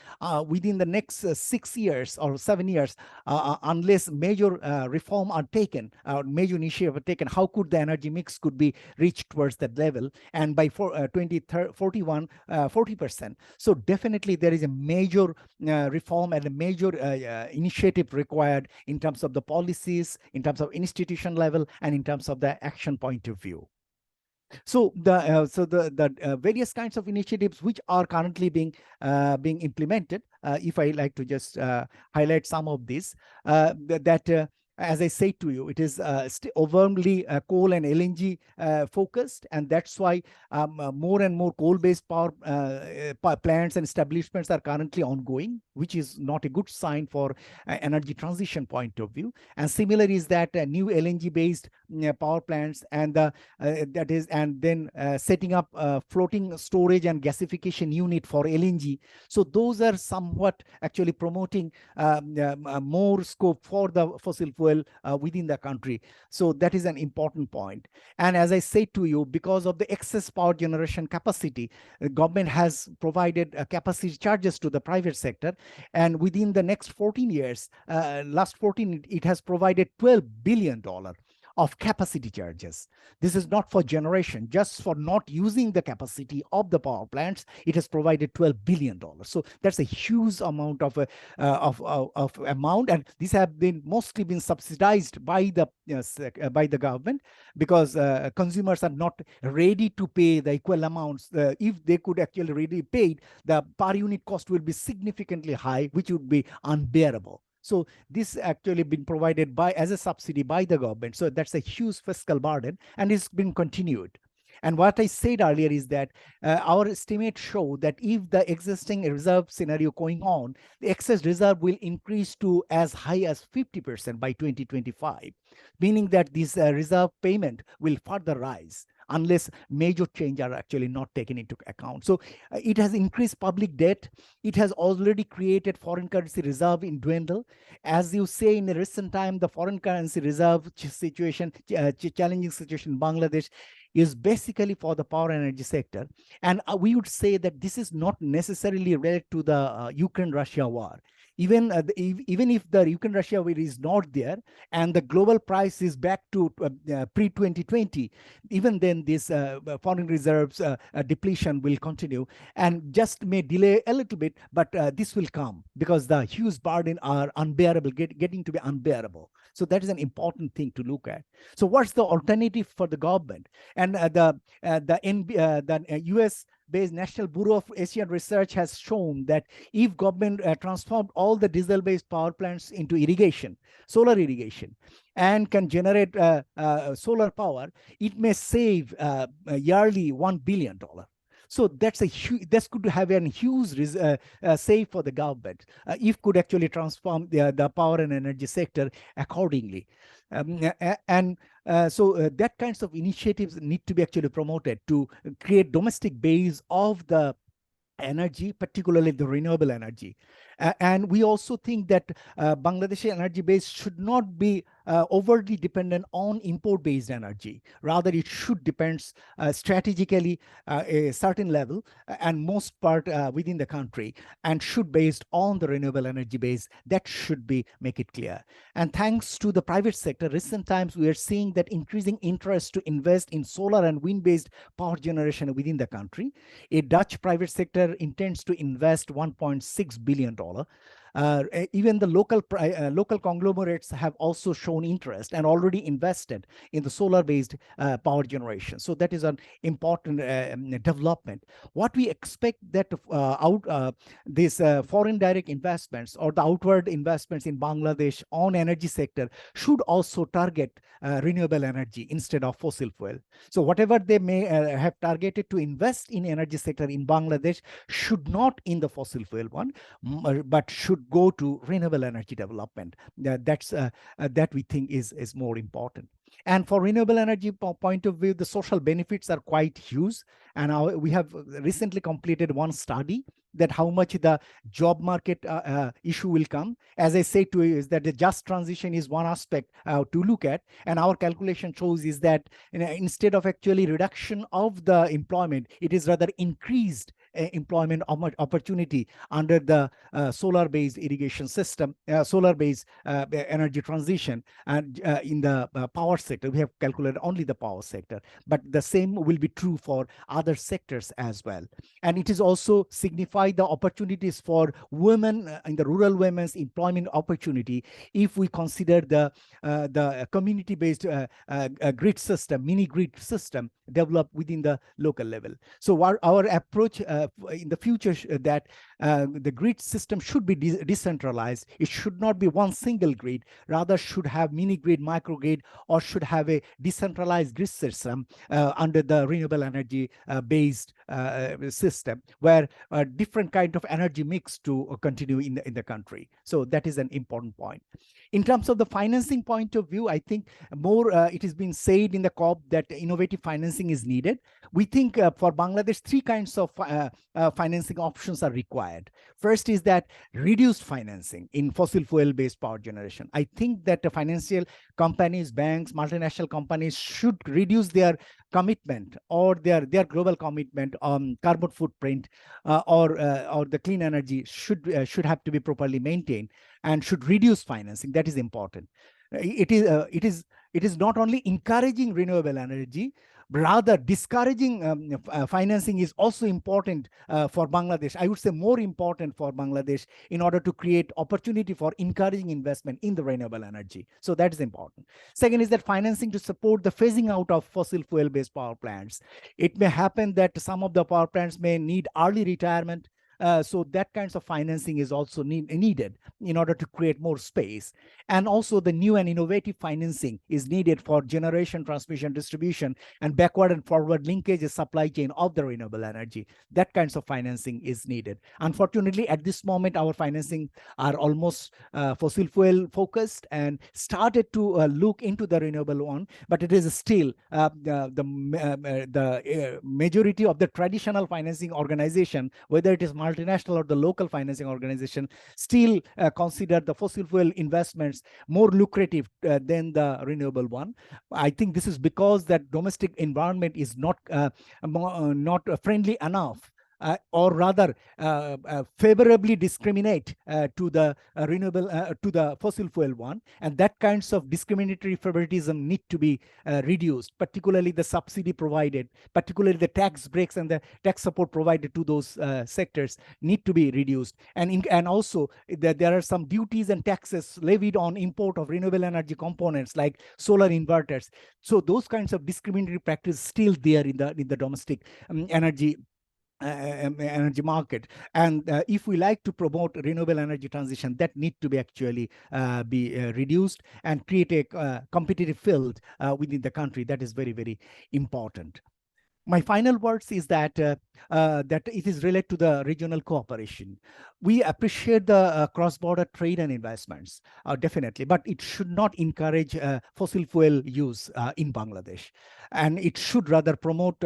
within the next 6 years or 7 years, unless major reform are taken, major initiative are taken, how could the energy mix could be reached towards that level? And by 2041, 40%. So definitely there is a major reform and a major initiative required in terms of the policies, in terms of institution level, and in terms of the action point of view. So the various kinds of initiatives which are currently being implemented, if I like to just highlight some of these, as I say to you, it is overwhelmingly coal and LNG focused, and that's why more and more coal-based power plants and establishments are currently ongoing, which is not a good sign for energy transition point of view. And similar is that new LNG-based power plants and then setting up floating storage and gasification unit for LNG. So those are somewhat actually promoting more scope for the fossil fuel within the country. So that is an important point. And as I said to you, because of the excess power generation capacity, the government has provided capacity charges to the private sector. And within the next 14 years, last 14, it has provided $12 billion of capacity charges. This is not for generation, just for not using the capacity of the power plants. It has provided $12 billion. So that's a huge amount of amount, and these have been mostly been subsidized by the government, because consumers are not ready to pay the equal amounts. If they could actually really pay, the per unit cost will be significantly high, which would be unbearable. So this actually been provided by as a subsidy by the government. So that's a huge fiscal burden, and it's been continued. And what I said earlier is that our estimates show that if the existing reserve scenario going on, the excess reserve will increase to as high as 50% by 2025, meaning that this reserve payment will further rise unless major changes are actually not taken into account. So it has increased public debt. It has already created foreign currency reserve in dwindle. As you say, in a recent time, the foreign currency reserve situation, challenging situation in Bangladesh is basically for the power energy sector. And we would say that this is not necessarily related to the Ukraine-Russia war. Even if the Ukraine-Russia war is not there and the global price is back to pre-2020, even then this foreign reserves depletion will continue and just may delay a little bit, but this will come because the huge burden are unbearable, getting to be unbearable. So that is an important thing to look at. So what's the alternative for the government? And the US-based National Bureau of Asian Research has shown that if government transformed all the diesel-based power plants into irrigation, solar irrigation, and can generate solar power, it may save yearly $1 billion. So that's a huge, that's going to have a huge save for the government if could actually transform the power and energy sector accordingly. So that kinds of initiatives need to be actually promoted to create domestic base of the energy, particularly the renewable energy. And we also think that Bangladeshi energy base should not be overly dependent on import-based energy. Rather, it should depend strategically a certain level and most part within the country, and should based on the renewable energy base. That should be make it clear. And thanks to the private sector, recent times we are seeing that increasing interest to invest in solar and wind-based power generation within the country. A Dutch private sector intends to invest $1.6 billion. Even the local conglomerates have also shown interest and already invested in the solar-based power generation. So that is an important development. What we expect that these foreign direct investments or the outward investments in Bangladesh on energy sector should also target renewable energy instead of fossil fuel. So whatever they may have targeted to invest in energy sector in Bangladesh should not in the fossil fuel one, but should go to renewable energy development. That we think is more important. And for renewable energy point of view, the social benefits are quite huge. And we have recently completed one study that how much the job market issue will come. As I said to you, is that the just transition is one aspect to look at. And our calculation shows is that instead of actually reduction of the employment, it is rather increased employment opportunity under the solar-based irrigation system, solar-based energy transition. And in the power sector, we have calculated only the power sector, but the same will be true for other sectors as well. And it is also signify the opportunities for women in the rural women's employment opportunity if we consider the community-based grid system, mini grid system developed within the local level. So our approach in the future that the grid system should be decentralized. It should not be one single grid, rather should have mini grid, micro grid, or should have a decentralized grid system under the renewable energy based system, where different kind of energy mix to continue in the country. So that is an important point. In terms of the financing point of view, I think more it has been said in the COP that innovative financing is needed. We think for Bangladesh, three kinds of financing options are required. First is that reduced financing in fossil fuel-based power generation. I think that the financial companies, banks, multinational companies should reduce their commitment or their global commitment on carbon footprint or the clean energy should have to be properly maintained and should reduce financing. That is important. It is it is not only encouraging renewable energy, rather discouraging financing is also important for Bangladesh. I would say more important for Bangladesh in order to create opportunity for encouraging investment in the renewable energy. So that is important. Second is that financing to support the phasing out of fossil fuel-based power plants. It may happen that some of the power plants may need early retirement. So that kinds of financing is also needed in order to create more space. And also the new and innovative financing is needed for generation, transmission, distribution, and backward and forward linkages supply chain of the renewable energy. That kinds of financing is needed. Unfortunately, at this moment, our financing are almost fossil fuel focused and started to look into the renewable one, but it is still the majority of the traditional financing organization, whether it is multinational or the local financing organization, still consider the fossil fuel investments more lucrative than the renewable one. I think this is because that domestic environment is not friendly enough, or rather favorably discriminate to the renewable to the fossil fuel one, and that kinds of discriminatory favoritism need to be reduced, particularly the subsidy provided, particularly the tax breaks and the tax support provided to those sectors need to be reduced. And also that there are some duties and taxes levied on import of renewable energy components like solar inverters. So those kinds of discriminatory practice still there in the domestic energy market. And if we like to promote renewable energy transition, that need to be actually be reduced and create a competitive field within the country. That is very, very important. My final words is that that it is related to the regional cooperation. We appreciate the cross-border trade and investments, definitely, but it should not encourage fossil fuel use in Bangladesh, and it should rather promote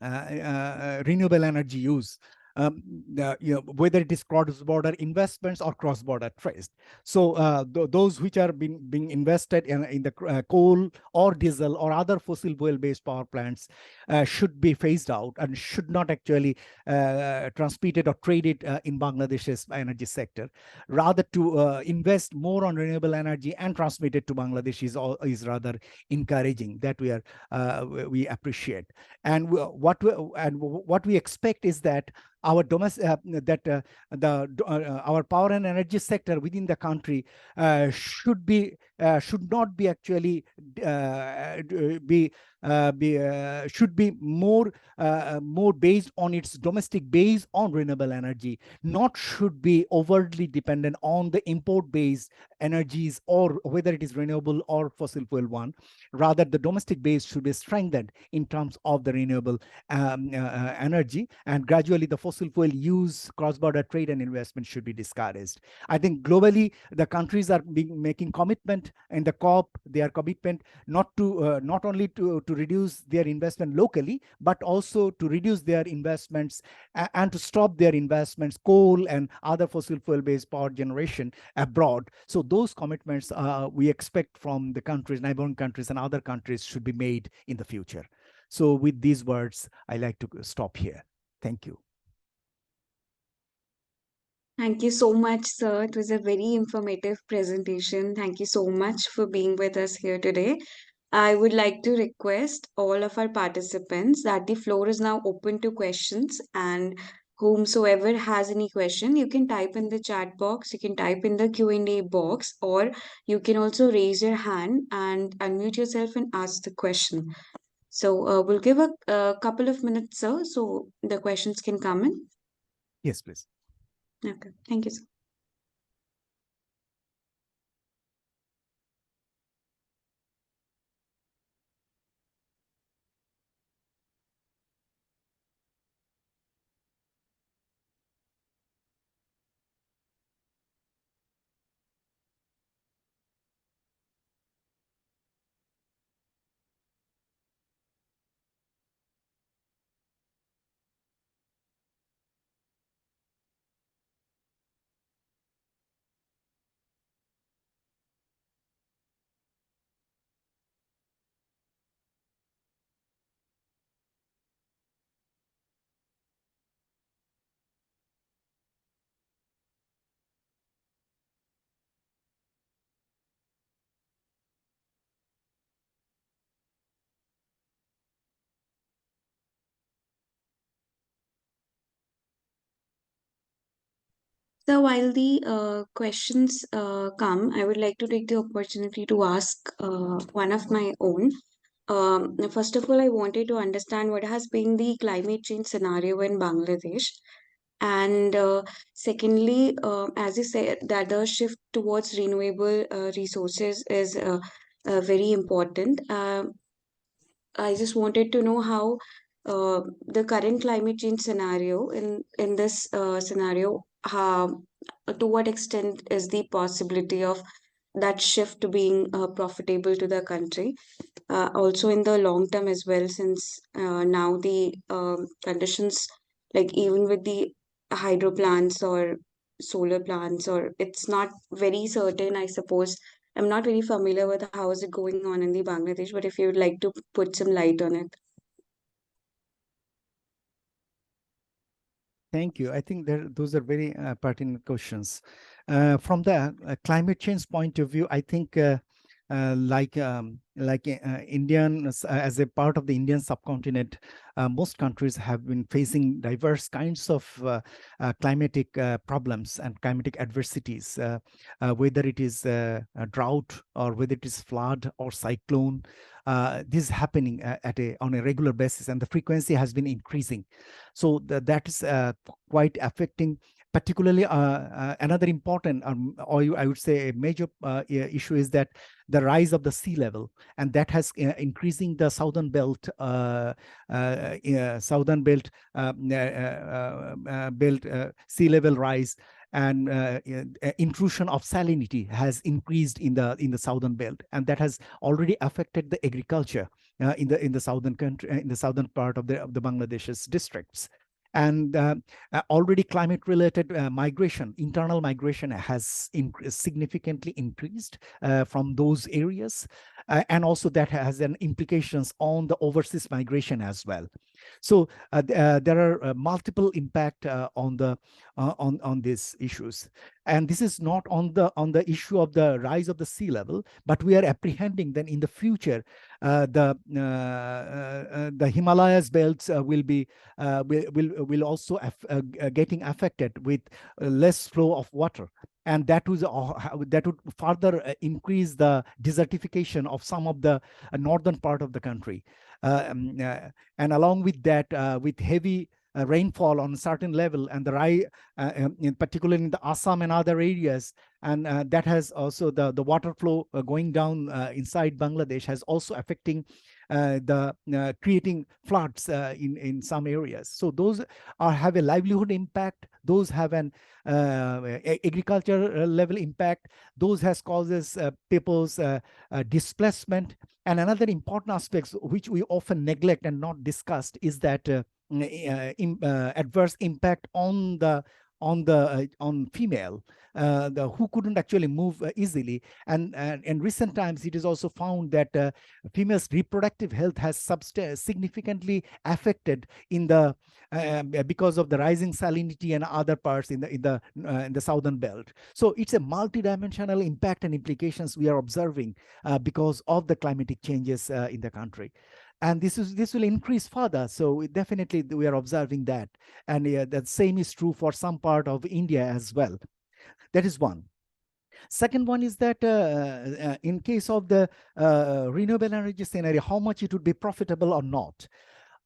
renewable energy use, whether it is cross-border investments or cross-border trade. So those which are being invested in the coal or diesel or other fossil fuel-based power plants should be phased out and should not actually transmitted or traded in Bangladesh's energy sector. Rather to invest more on renewable energy and transmit it to Bangladesh is rather encouraging. That we appreciate. And what we expect is that our domestic our power and energy sector within the country should not be actually should be more based on its domestic base on renewable energy, not should be overtly dependent on the import based energies, or whether it is renewable or fossil fuel one. Rather, the domestic base should be strengthened in terms of the renewable energy, and gradually the fossil fuel use, cross-border trade and investment should be discouraged. I think globally the countries are making commitment in the COP. Their commitment not only to reduce their investment locally, but also to reduce their investments and to stop their investments, coal and other fossil fuel-based power generation abroad. So those commitments we expect from the countries, neighboring countries and other countries should be made in the future. So with these words, I like to stop here. Thank you. Thank you so much, sir. It was a very informative presentation. Thank you so much for being with us here today. I would like to request all of our participants that the floor is now open to questions, and whomsoever has any question, you can type in the chat box, you can type in the Q&A box, or you can also raise your hand and unmute yourself and ask the question. So we'll give a couple of minutes, sir, so the questions can come in. Yes, please. Okay, thank you, sir. So while the questions come, I would like to take the opportunity to ask one of my own. First of all, I wanted to understand what has been the climate change scenario in Bangladesh. And secondly, as you said, that the shift towards renewable resources is very important. I just wanted to know how the current climate change scenario, in this scenario, how, to what extent is the possibility of that shift being profitable to the country, also in the long term as well, since now the conditions, like even with the hydro plants or solar plants, or it's not very certain, I suppose. I'm not very familiar with how is it going on in the Bangladesh, but if you would like to put some light on it. Thank you. I think those are very pertinent questions. From the climate change point of view, I think Indian, as a part of the Indian subcontinent, most countries have been facing diverse kinds of climatic problems and climatic adversities, whether it is a drought or whether it is flood or cyclone. This is happening on a regular basis, and the frequency has been increasing. So that is quite affecting. Particularly, another important, or I would say a major issue is that the rise of the sea level, and that has increasing the southern belt, sea level rise, and intrusion of salinity has increased in the southern belt, and that has already affected the agriculture in the southern country, in the southern part of the Bangladesh's districts. And already climate-related migration, internal migration has significantly increased from those areas, and also that has an implications on the overseas migration as well. So there are multiple impact on these issues, and this is not on the issue of the rise of the sea level, but we are apprehending that in the future the Himalayas belts will also getting affected with less flow of water, and that would further increase the desertification of some of the northern part of the country. And along with that, with heavy rainfall on a certain level, and in particular in the Assam and other areas, and that has also the water flow going down inside Bangladesh has also affecting creating floods in some areas. So those have a livelihood impact. Those have an agriculture level impact. Those has causes people's displacement. And another important aspect which we often neglect and not discussed is that adverse impact on female who couldn't actually move easily, and in recent times it is also found that females' reproductive health has significantly affected in the because of the rising salinity and other parts in the southern belt. So it's a multidimensional impact and implications we are observing because of the climatic changes in the country. And this will increase further. So definitely we are observing that. And the same is true for some part of India as well. That is one. Second one is that in case of the renewable energy scenario, how much it would be profitable or not.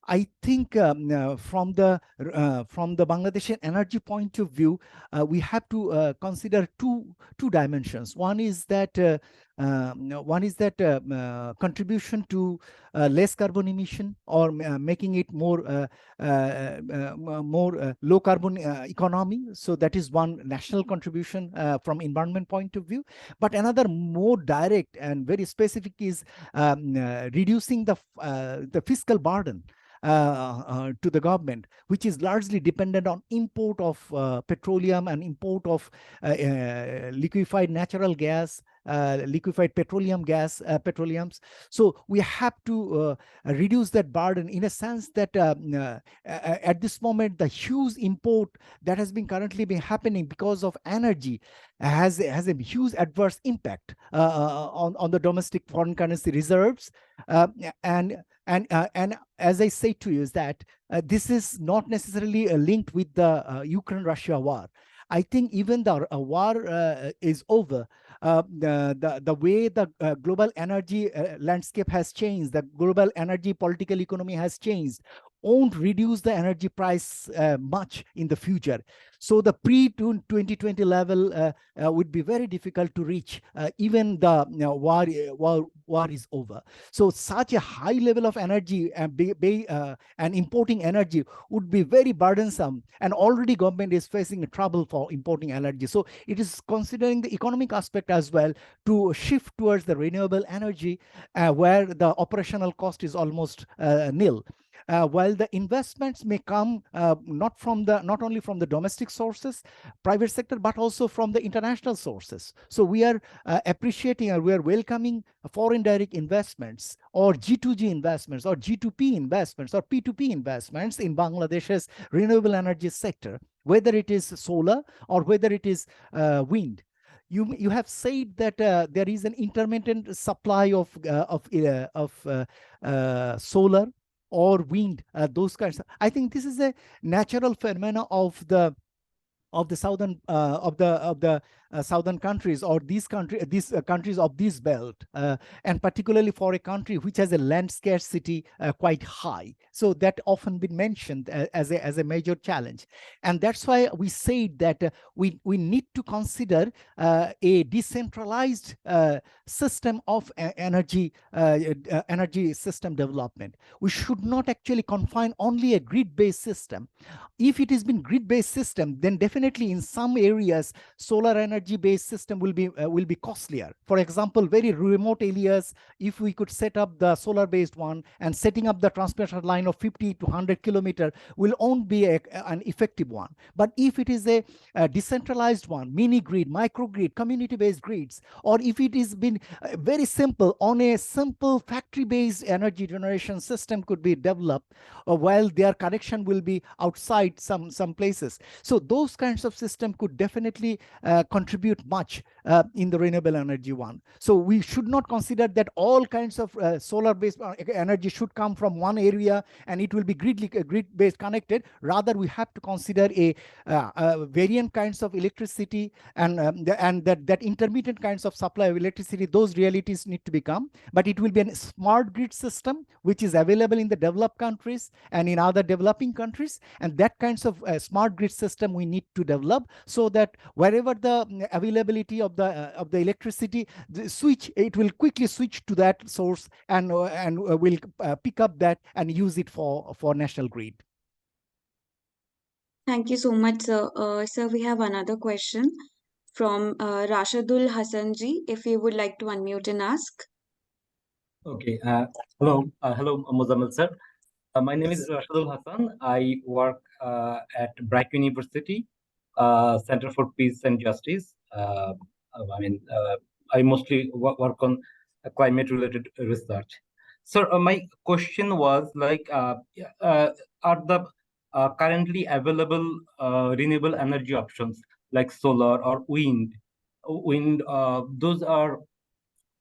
I think from the Bangladeshi energy point of view, we have to consider two dimensions. One is that contribution to less carbon emission, or making it more low carbon economy. So that is one national contribution from environment point of view. But another more direct and very specific is reducing the fiscal burden to the government, which is largely dependent on import of petroleum and import of liquefied natural gas, liquefied petroleums. So we have to reduce that burden, in a sense that at this moment the huge import that has been currently happening because of energy has a huge adverse impact on the domestic foreign currency reserves, and as I say to you is that this is not necessarily linked with the Ukraine-Russia war. I think even the war is over, the way the global energy landscape has changed, the global energy political economy has changed, won't reduce the energy price much in the future. So the pre-2020 level would be very difficult to reach, even the war is over. So such a high level of energy and importing energy would be very burdensome, and already government is facing trouble for importing energy. So it is considering the economic aspect as well to shift towards the renewable energy, where the operational cost is almost nil. While the investments may come not only from the domestic sources, private sector, but also from the international sources. So we are appreciating, or we are welcoming foreign direct investments, or G2G investments, or G2P investments, or P2P investments in Bangladesh's renewable energy sector, whether it is solar or whether it is wind. You have said that there is an intermittent supply of solar or wind, those kinds. I think this is a natural phenomena of the southern southern countries, or these countries of this belt, and particularly for a country which has a land scarcity quite high. So that often been mentioned as a major challenge, and that's why we say that we need to consider a decentralized system of energy system development. We should not actually confine only a grid-based system. If it has been grid-based system, then definitely in some areas solar energy-based system will be costlier. For example, very remote areas, if we could set up the solar-based one, and setting up the transmission line of 50 to 100 kilometer will only be an effective one. But if it is a decentralized one, mini grid, microgrid, community-based grids, or if it is been very simple, on a simple factory-based energy generation system could be developed, while their connection will be outside some places. So those kinds of system could definitely contribute much in the renewable energy one. So we should not consider that all kinds of solar-based energy should come from one area and it will be grid-based connected. Rather, we have to consider a variant kinds of electricity, and that intermittent kinds of supply of electricity. Those realities need to become, but it will be a smart grid system which is available in the developed countries and in other developing countries, and that kinds of smart grid system we need to develop, so that wherever the availability of the electricity, it will quickly switch to that source, and will pick up that and use it for national grid. Thank you so much, sir. Sir, we have another question from Rashadul Hassanji. If you would like to unmute and ask. Okay. Hello, Moazzem sir. My name is Rashadul Hassan. I work at BRAC University, Center for Peace and Justice. I mostly work on climate-related research. Sir, my question was like, are the currently available renewable energy options like solar or wind, those are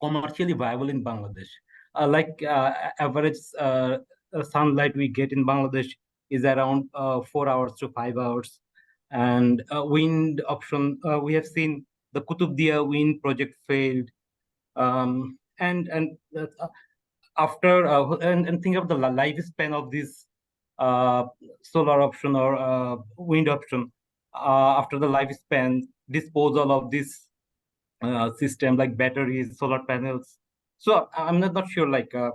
commercially viable in Bangladesh? Average sunlight we get in Bangladesh is around 4 hours to 5 hours. And wind option, we have seen the Kutubdia wind project failed. After and think of the lifespan of this solar option or wind option. After the lifespan, disposal of this system like batteries, solar panels. So I'm not sure, like, the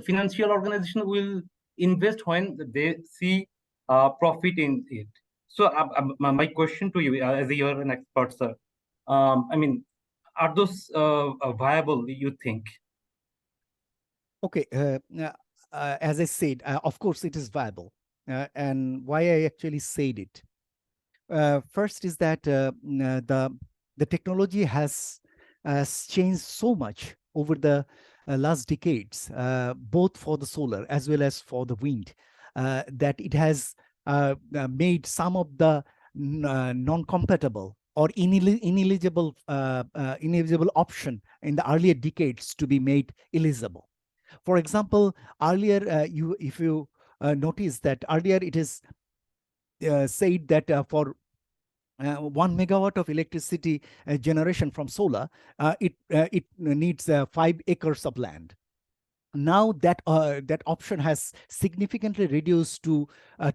financial organization will invest when they see profit in it. So my question to you, as you're an expert, sir, are those viable, you think? Okay, as I said, of course it is viable, and why I actually said it. First is that the technology has changed so much over the last decades, both for the solar as well as for the wind, that it has made some of the non-compatible or ineligible option in the earlier decades to be made eligible. For example, earlier, if you notice that earlier it is said that for 1 megawatt of electricity generation from solar, it needs 5 acres of land. Now that that option has significantly reduced to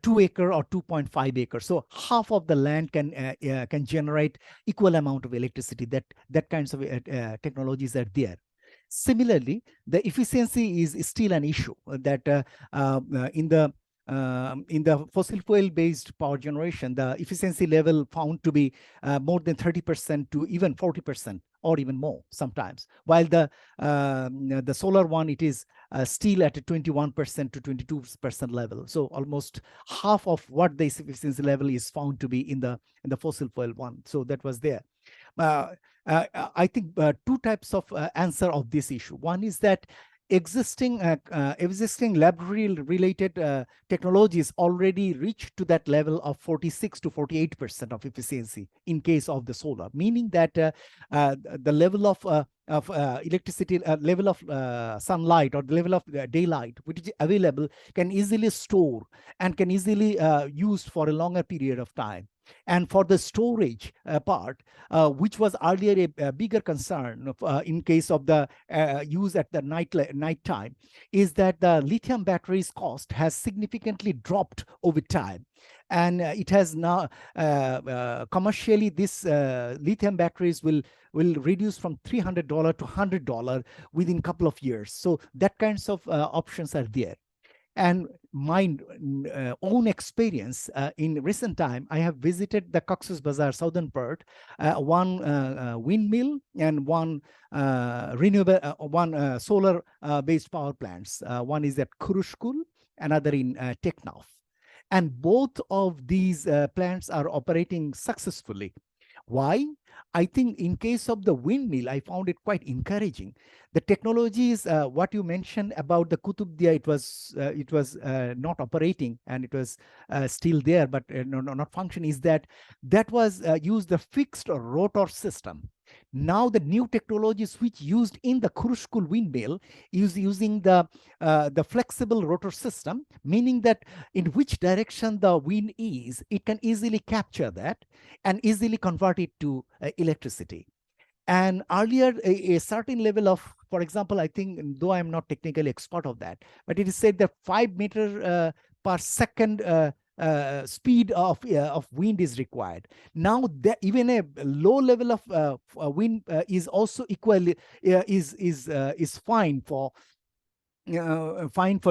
2 acre or 2.5 acres. So half of the land can generate equal amount of electricity. That kinds of technologies are there. Similarly, the efficiency is still an issue that in the fossil fuel based power generation, the efficiency level found to be more than 30% to even 40% or even more sometimes, while the solar one, it is still at a 21% to 22% level. So almost half of what the efficiency level is found to be in the fossil fuel one. So that was there. I think two types of answer of this issue. One is that existing laboratory related technologies already reached to that level of 46 to 48% of efficiency in case of the solar, meaning that the level of electricity, level of sunlight or the level of daylight which is available can easily store and can easily used for a longer period of time. And for the storage part, which was earlier a bigger concern in case of the use at the night time, is that the lithium batteries cost has significantly dropped over time. And it has now commercially, this lithium batteries will reduce from $300 to $100 within a couple of years. So that kinds of options are there. And my own experience in recent time, I have visited the Cox's Bazar southern part, one windmill and one renewable, one solar based power plants. One is at Khurushkul, another in Teknaf. And both of these plants are operating successfully. Why? I think in case of the windmill, I found it quite encouraging. The technology is what you mentioned about the Kutubdia. It was not operating and it was still there, but not function. Is that was used the fixed rotor system. Now the new technologies which used in the Khurushkul windmill is using the flexible rotor system, meaning that in which direction the wind is, it can easily capture that and easily convert it to electricity. And earlier, a certain level of, for example, I think, though I'm not technically expert of that, but it is said that 5 meters per second speed of wind is required. Now, even a low level of wind is also equally is fine for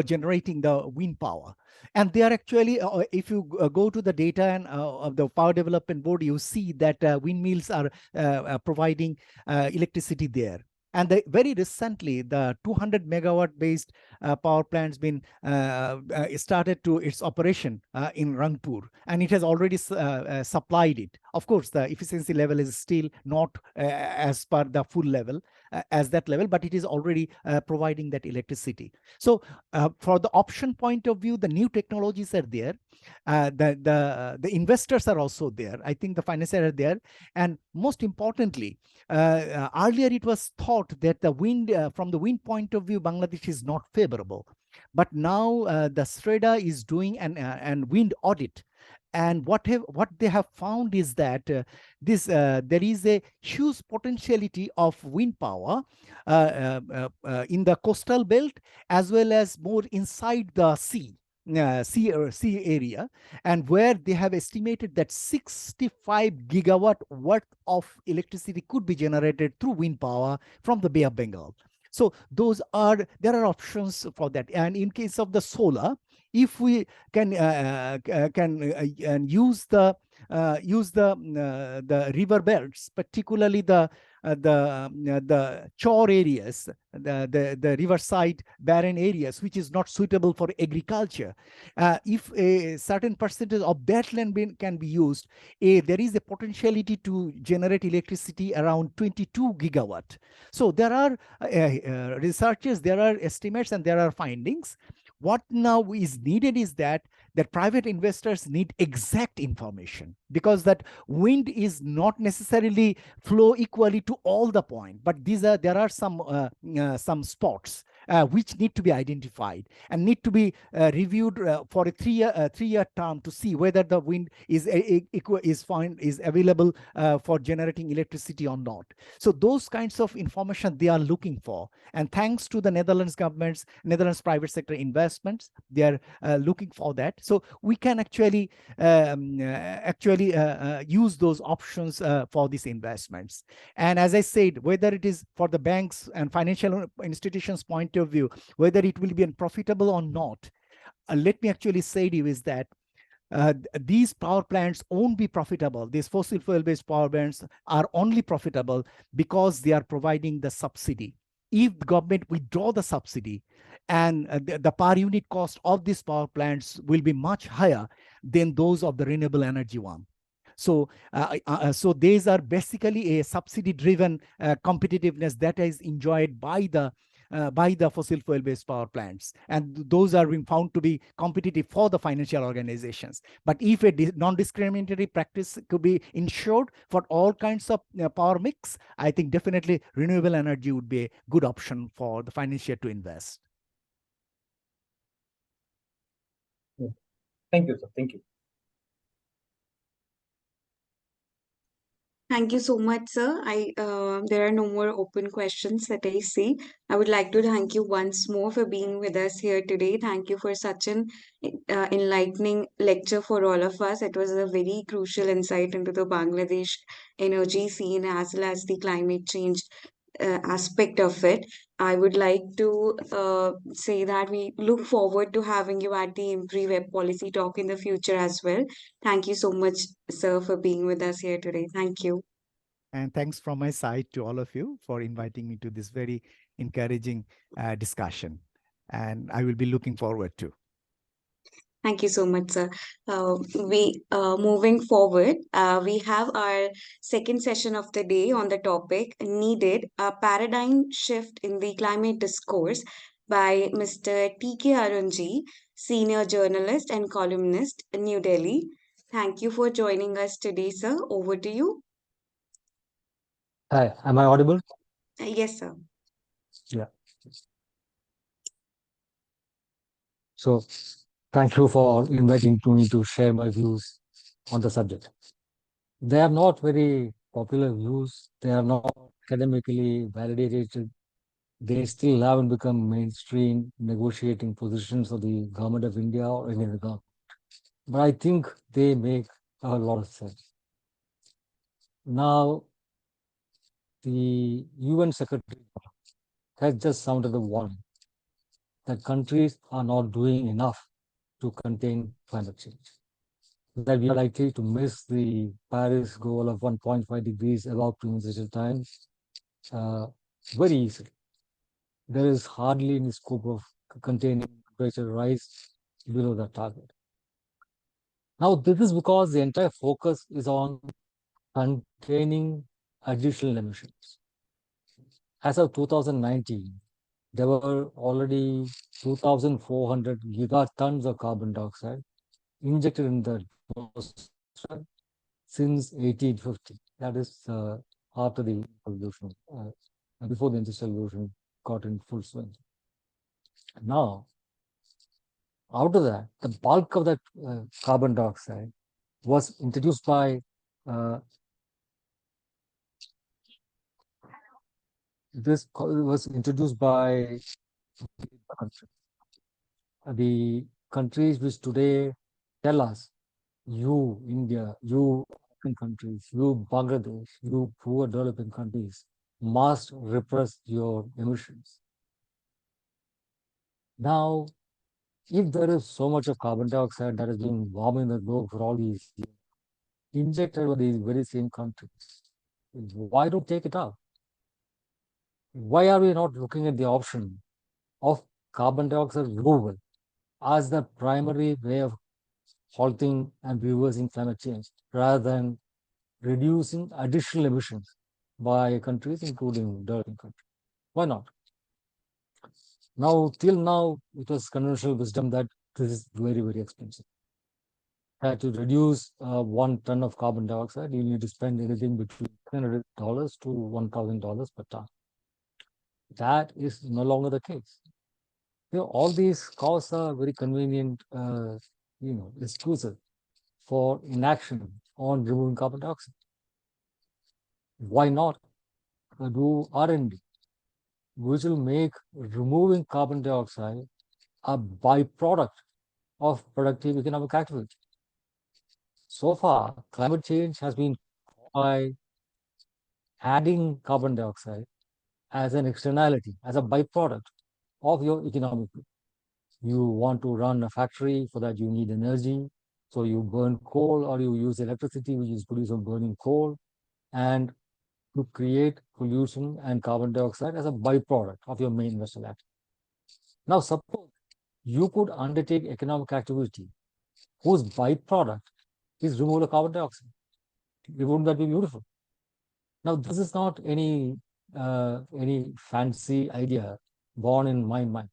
generating the wind power. And they are actually, if you go to the data and of the Power Development Board, you see that windmills are providing electricity there. And very recently, the 200 megawatt based power plant's been started to its operation in Rangpur, and it has already supplied it. Of course, the efficiency level is still not as per the full level as that level, but it is already providing that electricity. So for the option point of view, the new technologies are there. The investors are also there. I think the financiers are there. And most importantly, earlier it was thought that the wind, from the wind point of view, Bangladesh is not favorable. But now the SREDA is doing an wind audit. And what they have found is that there is a huge potentiality of wind power in the coastal belt as well as more inside the sea area, and where they have estimated that 65 gigawatt worth of electricity could be generated through wind power from the Bay of Bengal. So there are options for that. And in case of the solar, if we can use the river belts, particularly the chore areas, the riverside barren areas, which is not suitable for agriculture. If a certain percentage of that land can be used, there is a potentiality to generate electricity around 22 gigawatt. So there are researches, there are estimates, and there are findings. What now is needed is that private investors need exact information, because that wind is not necessarily flow equally to all the point, but there are some spots, which need to be identified and need to be reviewed for a three-year term to see whether the wind is available for generating electricity or not. So those kinds of information they are looking for, and thanks to the Netherlands private sector investments, they are looking for that. So we can actually use those options for these investments. And as I said, whether it is for the banks and financial institutions point of view, whether it will be unprofitable or not, let me actually say to you is that these power plants won't be profitable. These fossil fuel-based power plants are only profitable because they are providing the subsidy. If the government withdraw the subsidy, and the per unit cost of these power plants will be much higher than those of the renewable energy one. So, so these are basically a subsidy-driven competitiveness that is enjoyed by the fossil fuel-based power plants, and those are being found to be competitive for the financial organizations. But if a non-discriminatory practice could be ensured for all kinds of power mix, I think definitely renewable energy would be a good option for the financier to invest. Thank you, sir. Thank you. Thank you so much, sir. There are no more open questions that I see. I would like to thank you once more for being with us here today. Thank you for such an enlightening lecture for all of us. It was a very crucial insight into the Bangladesh energy scene as well as the climate change aspect of it. I would like to say that we look forward to having you at the IMPRI Web Policy Talk in the future as well. Thank you so much, sir, for being with us here today. Thank you. And thanks from my side to all of you for inviting me to this very encouraging discussion. And I will be looking forward to. Thank you so much, sir. Moving forward, we have our second session of the day on the topic Needed, a Paradigm Shift in the Climate Discourse by Mr. T.K. Arunji, Senior Journalist and Columnist, New Delhi. Thank you for joining us today, sir. Over to you. Hi, am I audible? Yes, sir. Yeah. So, thank you for inviting me to share my views on the subject. They are not very popular views. They are not academically validated. They still haven't become mainstream negotiating positions of the government of India or any other government. But I think they make a lot of sense. Now, the UN Secretary has just sounded a warning that countries are not doing enough to contain climate change, that we are likely to miss the Paris goal of 1.5 degrees above pre-industrial times very easily. There is hardly any scope of containing temperature rise below that target. Now, this is because the entire focus is on containing additional emissions. As of 2019, there were already 2,400 gigatons of carbon dioxide injected in the atmosphere since 1850. That is after the revolution, before the industrial revolution got in full swing. Now, out of that, the bulk of that carbon dioxide was introduced by the countries which today tell us, you India, you African countries, you Bangladesh, you poor developing countries must repress your emissions. Now, if there is so much of carbon dioxide that has been warming the globe for all these years, injected by these very same countries, why don't take it out? Why are we not looking at the option of carbon dioxide removal as the primary way of halting and reversing climate change, rather than reducing additional emissions by countries, including developing countries? Why not? Now, till now, it was conventional wisdom that this is very, very expensive. To reduce 1 ton of carbon dioxide, you need to spend anything between $300 to $1,000 per ton. That is no longer the case. All these costs are very convenient, excuses for inaction on removing carbon dioxide. Why not do R&D, which will make removing carbon dioxide a byproduct of productive economic activity? So far, climate change has been by adding carbon dioxide as an externality, as a byproduct of your economic growth. You want to run a factory, for that you need energy. So you burn coal or you use electricity, which is produced from burning coal, and to create pollution and carbon dioxide as a byproduct of your main industrial activity. Now, suppose you could undertake economic activity whose byproduct is removal of carbon dioxide. Wouldn't that be beautiful? Now, this is not any fancy idea born in my mind.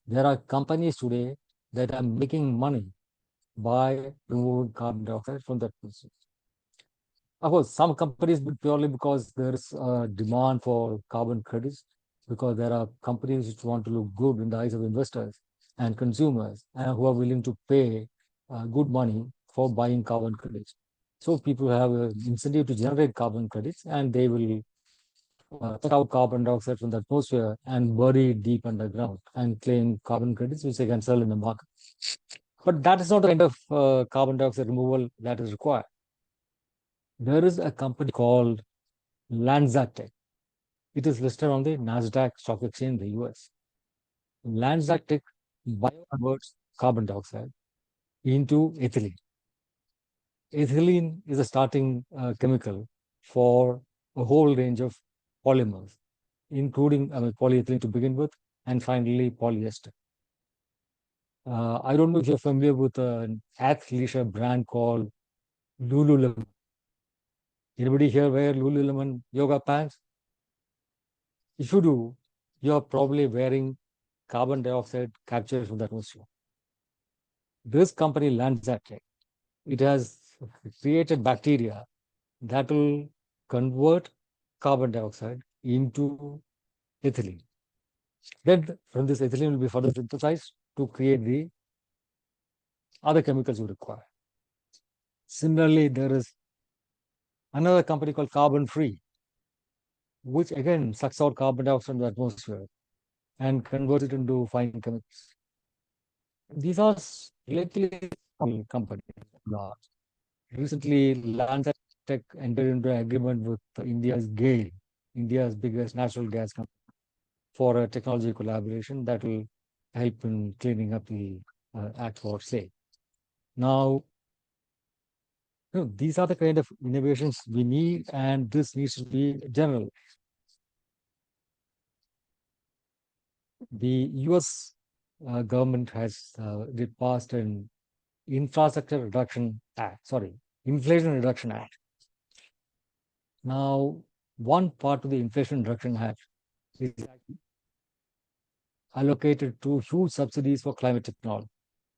There are companies today that are making money by removing carbon dioxide from that process. Of course, some companies purely because there is a demand for carbon credits, because there are companies which want to look good in the eyes of investors and consumers, and who are willing to pay good money for buying carbon credits. So people have an incentive to generate carbon credits, and they will take out carbon dioxide from the atmosphere and bury it deep underground and claim carbon credits, which they can sell in the market. But that is not the kind of carbon dioxide removal that is required. There is a company called LanzaTech. It is listed on the NASDAQ stock exchange in the US. LanzaTech bioconverts carbon dioxide into ethylene. Ethylene is a starting chemical for a whole range of polymers, including polyethylene to begin with, and finally polyester. I don't know if you're familiar with an athleisure brand called Lululemon. Anybody here wear Lululemon yoga pants? If you do, you're probably wearing carbon dioxide captured from the atmosphere. This company, LanzaTech, it has created bacteria that will convert carbon dioxide into ethylene. Then from this ethylene will be further synthesized to create the other chemicals you require. Similarly, there is another company called Carbon Free, which again sucks out carbon dioxide from the atmosphere and converts it into fine chemicals. These are relatively small companies. Recently, Lancet Tech entered into an agreement with India's GAIL, India's biggest natural gas company, for a technology collaboration that will help in cleaning up the act for say. Now, these are the kind of innovations we need, and this needs to be general. The US government has passed an Infrastructure Reduction Act, Inflation Reduction Act. Now, one part of the Inflation Reduction Act is allocated to huge subsidies for climate technology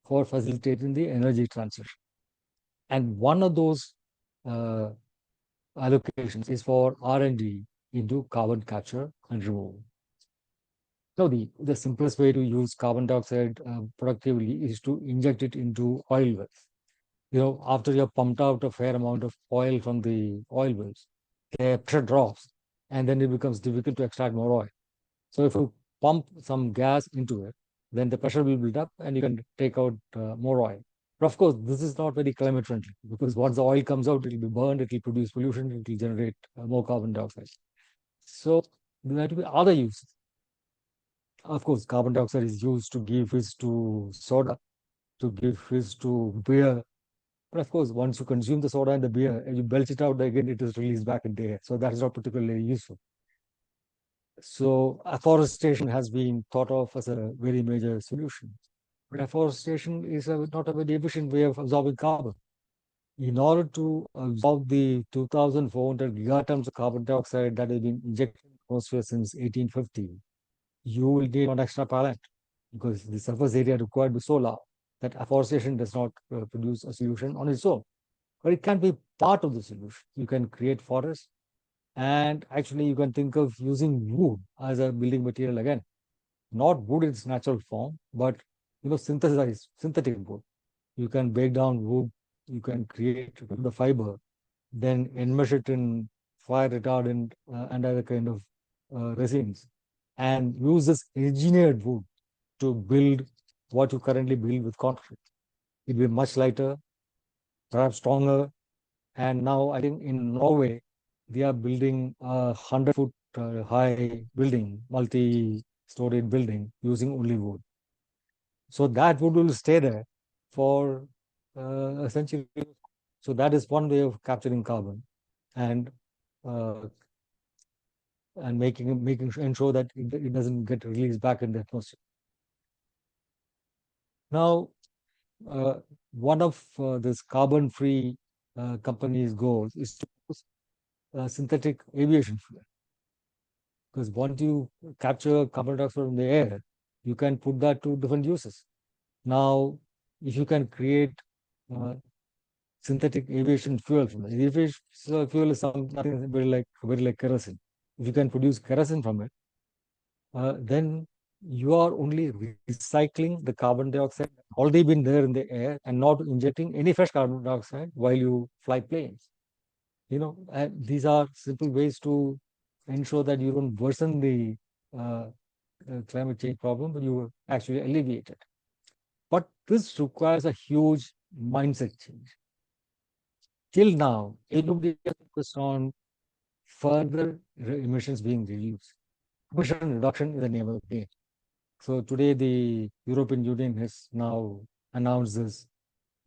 for facilitating the energy transition. And one of those allocations is for R&D into carbon capture and removal. So the simplest way to use carbon dioxide productively is to inject it into oil wells. After you have pumped out a fair amount of oil from the oil wells, the pressure drops, and then it becomes difficult to extract more oil. So if you pump some gas into it, then the pressure will build up and you can take out more oil. But of course, this is not very climate friendly, because once the oil comes out, it will be burned, it will produce pollution, it will generate more carbon dioxide. So there have to be other uses. Of course, carbon dioxide is used to give fizz to soda, to give fizz to beer. But of course, once you consume the soda and the beer and you belch it out again, it is released back in the air. So that is not particularly useful. So afforestation has been thought of as a very major solution. But afforestation is not a very efficient way of absorbing carbon. In order to absorb the 2,400 gigatons of carbon dioxide that has been injected in the atmosphere since 1850, you will need one extra planet, because the surface area required is so large that afforestation does not produce a solution on its own. But it can be part of the solution. You can create forests, and actually you can think of using wood as a building material again. not wood in its natural form, but synthetic wood. You can break down wood, you can create the fiber, then enmesh it in fire retardant and other kind of resins, and use this engineered wood to build what you currently build with concrete. It will be much lighter, perhaps stronger. And now I think in Norway, they are building a 100-foot high building, multi-storied building using only wood. So that wood will stay there for a century. So that is one way of capturing carbon and uh, ensure that it doesn't get released back in the atmosphere. Now, one of this carbon-free companies' goals is to use synthetic aviation fuel. Because once you capture carbon dioxide from the air, you can put that to different uses. Now, if you can create synthetic aviation fuel from it, aviation fuel is nothing very like kerosene. If you can produce kerosene from it, then you are only recycling the carbon dioxide already been there in the air and not injecting any fresh carbon dioxide while you fly planes. And these are simple ways to ensure that you don't worsen the climate change problem, but you actually alleviate it. But this requires a huge mindset change. Till now, everybody is focused on further emissions being reduced. Emission reduction is the name of the game. So today, the European Union has now announced this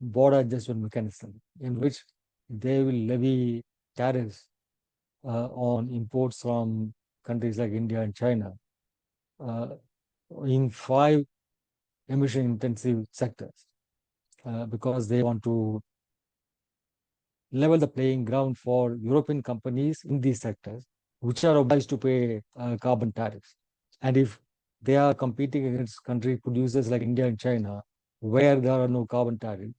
border adjustment mechanism in which they will levy tariffs on imports from countries like India and China in 5 emission-intensive sectors because they want to level the playing ground for European companies in these sectors, which are obliged to pay carbon tariffs. And if they are competing against country producers like India and China, where there are no carbon tariffs,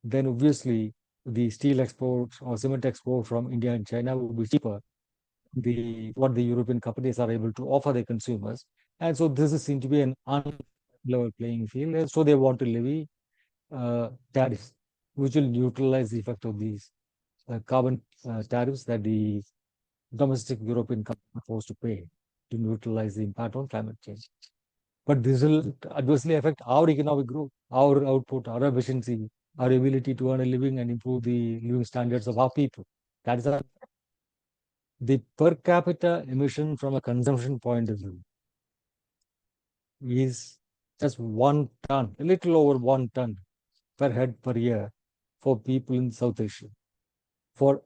then obviously the steel exports or cement export from India and China will be cheaper what the European companies are able to offer their consumers. And so this is seen to be an unlevel playing field. And so they want to levy tariffs, which will neutralize the effect of these carbon tariffs that the domestic European companies are forced to pay to neutralize the impact on climate change. But this will adversely affect our economic growth, our output, our efficiency, our ability to earn a living and improve the living standards of our people. That is the per capita emission from a consumption point of view is just 1 ton, a little over 1 ton per head per year for people in South Asia. For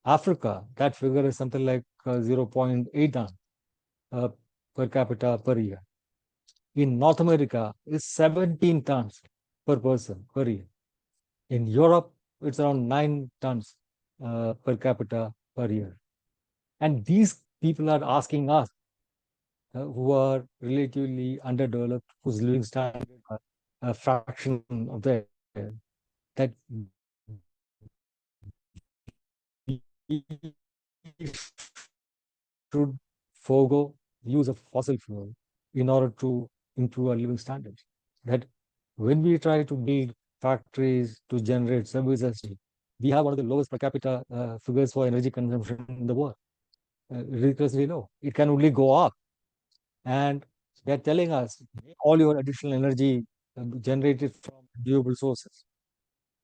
Africa, that figure is something like 0.8 ton per capita per year. In North America, it's 17 tons per person per year. In Europe, it's around 9 tons per capita per year. And these people are asking us, who are relatively underdeveloped, whose living standard are a fraction of theirs, that we should forego the use of fossil fuel in order to improve our living standards. That when we try to build factories to generate services, we have one of the lowest per capita figures for energy consumption in the world. Ridiculously low. It can only go up. And they're telling us all your additional energy generated from renewable sources.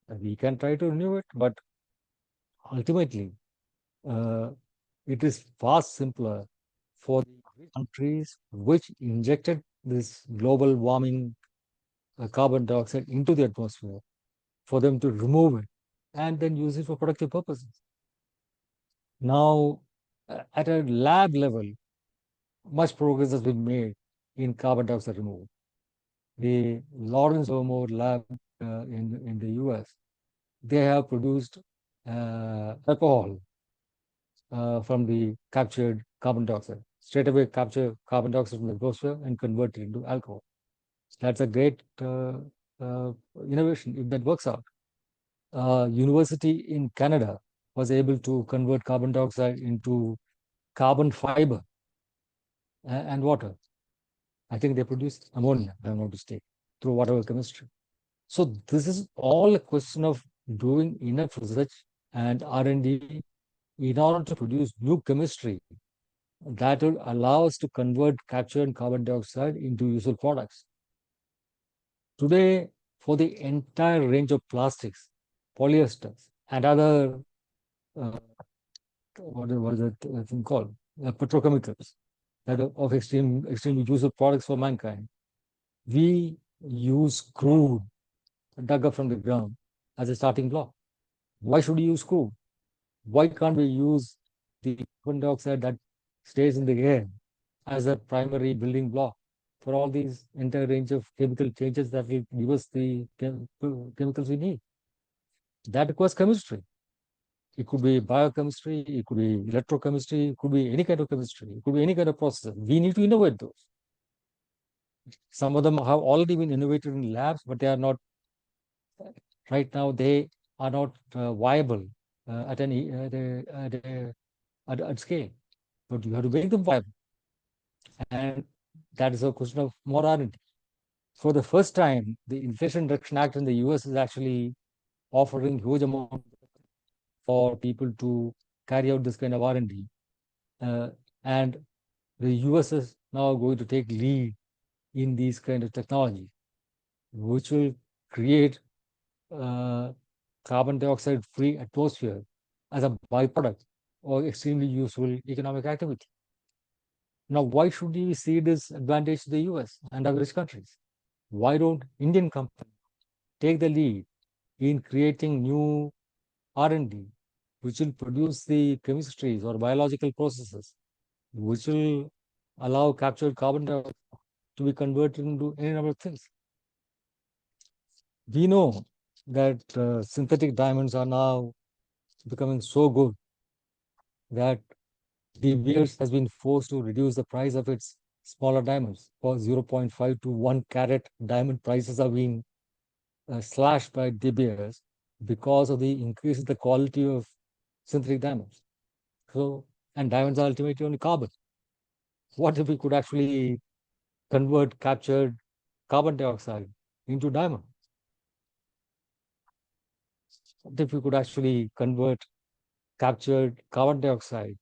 We can try to renew it, but ultimately, it is far simpler for the countries which injected this global warming carbon dioxide into the atmosphere for them to remove it and then use it for productive purposes. Now, at a lab level, much progress has been made in carbon dioxide removal. The Lawrence Livermore lab in the US, they have produced alcohol from the captured carbon dioxide. Straight away capture carbon dioxide from the atmosphere and convert it into alcohol. That's a great innovation if that works out. University in Canada was able to convert carbon dioxide into carbon fiber and water. I think they produce ammonia, if I'm not mistaken, through whatever chemistry. So this is all a question of doing enough research and R&D in order to produce new chemistry that will allow us to convert captured carbon dioxide into useful products. Today, for the entire range of plastics, polyesters, and other, what is that thing called? Petrochemicals that are of extremely useful products for mankind. We use crude dug up from the ground as a starting block. Why should we use crude? Why can't we use the carbon dioxide that stays in the air as a primary building block for all these entire range of chemical changes that will give us the chemicals we need? That requires chemistry. It could be biochemistry, it could be electrochemistry, it could be any kind of chemistry, it could be any kind of process. We need to innovate those. Some of them have already been innovated in labs, but they are not, right now, they are not viable at scale. But you have to make them viable. And that is a question of more R&D. For the first time, the Inflation Reduction Act in the US is actually offering huge amount for people to carry out this kind of R&D. And the US is now going to take lead in these kind of technology, which will create carbon dioxide free atmosphere as a byproduct or extremely useful economic activity. Now, why should we see this advantage to the US and other rich countries? Why don't Indian companies take the lead in creating new R&D, which will produce the chemistries or biological processes, which will allow captured carbon dioxide to be converted into any number of things? We know that synthetic diamonds are now becoming so good that De Beers has been forced to reduce the price of its smaller diamonds. For 0.5 to 1 carat diamond prices are being slashed by De Beers because of the increase in the quality of synthetic diamonds. So, and diamonds are ultimately only carbon. What if we could actually convert captured carbon dioxide into diamond? What if we could actually convert captured carbon dioxide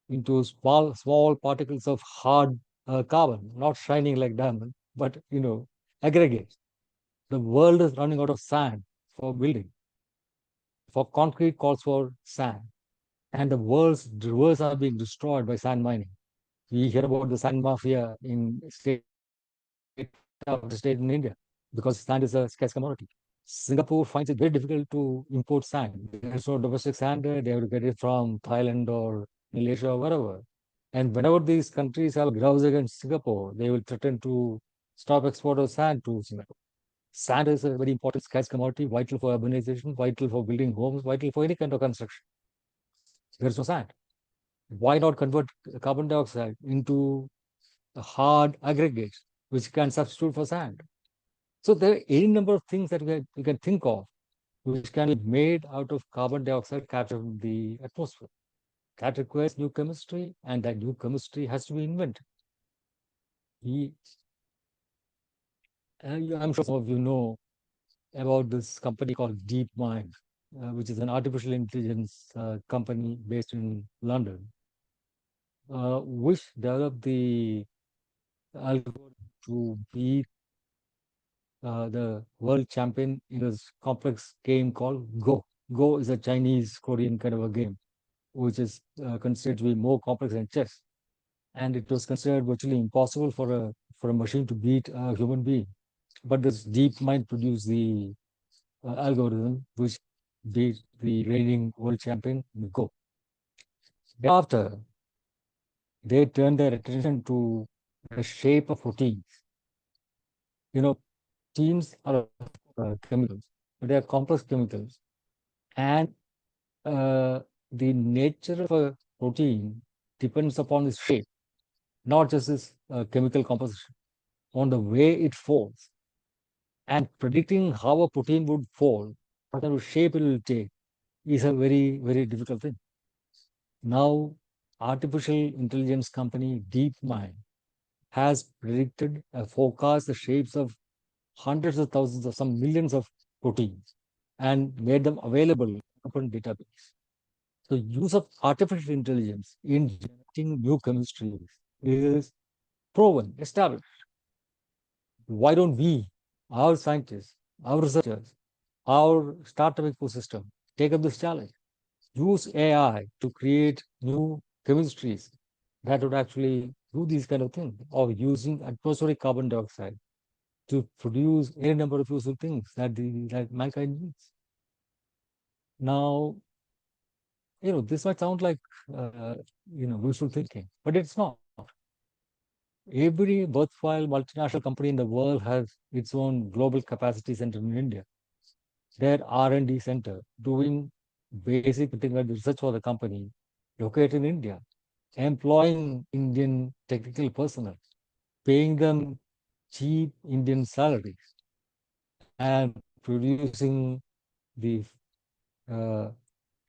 into small particles of hard carbon, not shining like diamond, but aggregates? The world is running out of sand for building. For concrete calls for sand, and the world's rivers are being destroyed by sand mining. We hear about the sand mafia in state after state in India because sand is a scarce commodity. Singapore finds it very difficult to import sand. There's no domestic sand there. They have to get it from Thailand or Malaysia or wherever. And whenever these countries have grouse against Singapore, they will threaten to stop export of sand to Singapore. Sand is a very important scarce commodity, vital for urbanization, vital for building homes, vital for any kind of construction. There's no sand. Why not convert carbon dioxide into hard aggregates which can substitute for sand? So there are any number of things that we can think of which can be made out of carbon dioxide captured in the atmosphere. That requires new chemistry, and that new chemistry has to be invented. I'm sure some of you know about this company called DeepMind, which is an artificial intelligence company based in London, which developed the algorithm to beat the world champion in this complex game called Go. Go is a Chinese Korean kind of a game, which is considered to be more complex than chess. And it was considered virtually impossible for a machine to beat a human being. But this DeepMind produced the algorithm which beat the reigning world champion Go. Thereafter, they turned their attention to the shape of proteins. Proteins are chemicals, but they are complex chemicals. And the nature of a protein depends upon its shape, not just its chemical composition, on the way it falls. And predicting how a protein would fall, what kind of shape it will take, is a very, very difficult thing. Now, artificial intelligence company DeepMind has predicted and forecast the shapes of hundreds of thousands of some millions of proteins and made them available in open database. The use of artificial intelligence in generating new chemistries is proven, established. Why don't we, our scientists, our researchers, our startup ecosystem, take up this challenge? Use AI to create new chemistries that would actually do these kind of things, or using atmospheric carbon dioxide to produce any number of useful things that mankind needs. Now, this might sound like wishful thinking, but it's not. Every worthwhile multinational company in the world has its own global capacity center in India. Their R&D center doing basic technical research for the company located in India, employing Indian technical personnel, paying them cheap Indian salaries, and producing the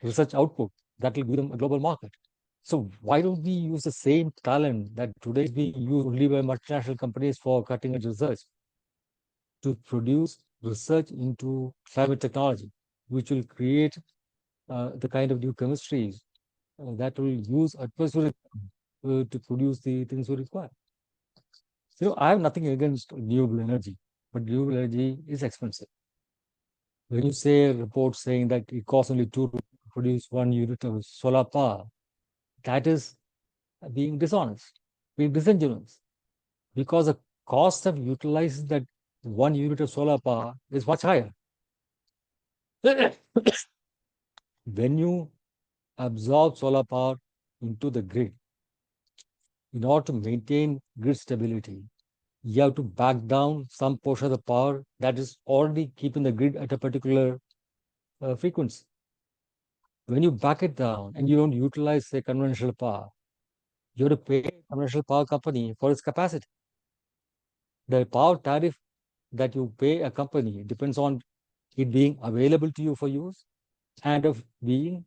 research output that will give them a global market. So why don't we use the same talent that today is being used only by multinational companies for cutting-edge research to produce research into climate technology, which will create the kind of new chemistries that will use atmospheric to produce the things we require. I have nothing against renewable energy, but renewable energy is expensive. When you say a report saying that it costs only 2 to produce 1 unit of solar power, that is being dishonest, being disingenuous, because the cost of utilizing that 1 unit of solar power is much higher. When you absorb solar power into the grid, in order to maintain grid stability, you have to back down some portion of the power that is already keeping the grid at a particular frequency. When you back it down and you don't utilize, say, conventional power, you have to pay a conventional power company for its capacity. The power tariff that you pay a company depends on it being available to you for use and of being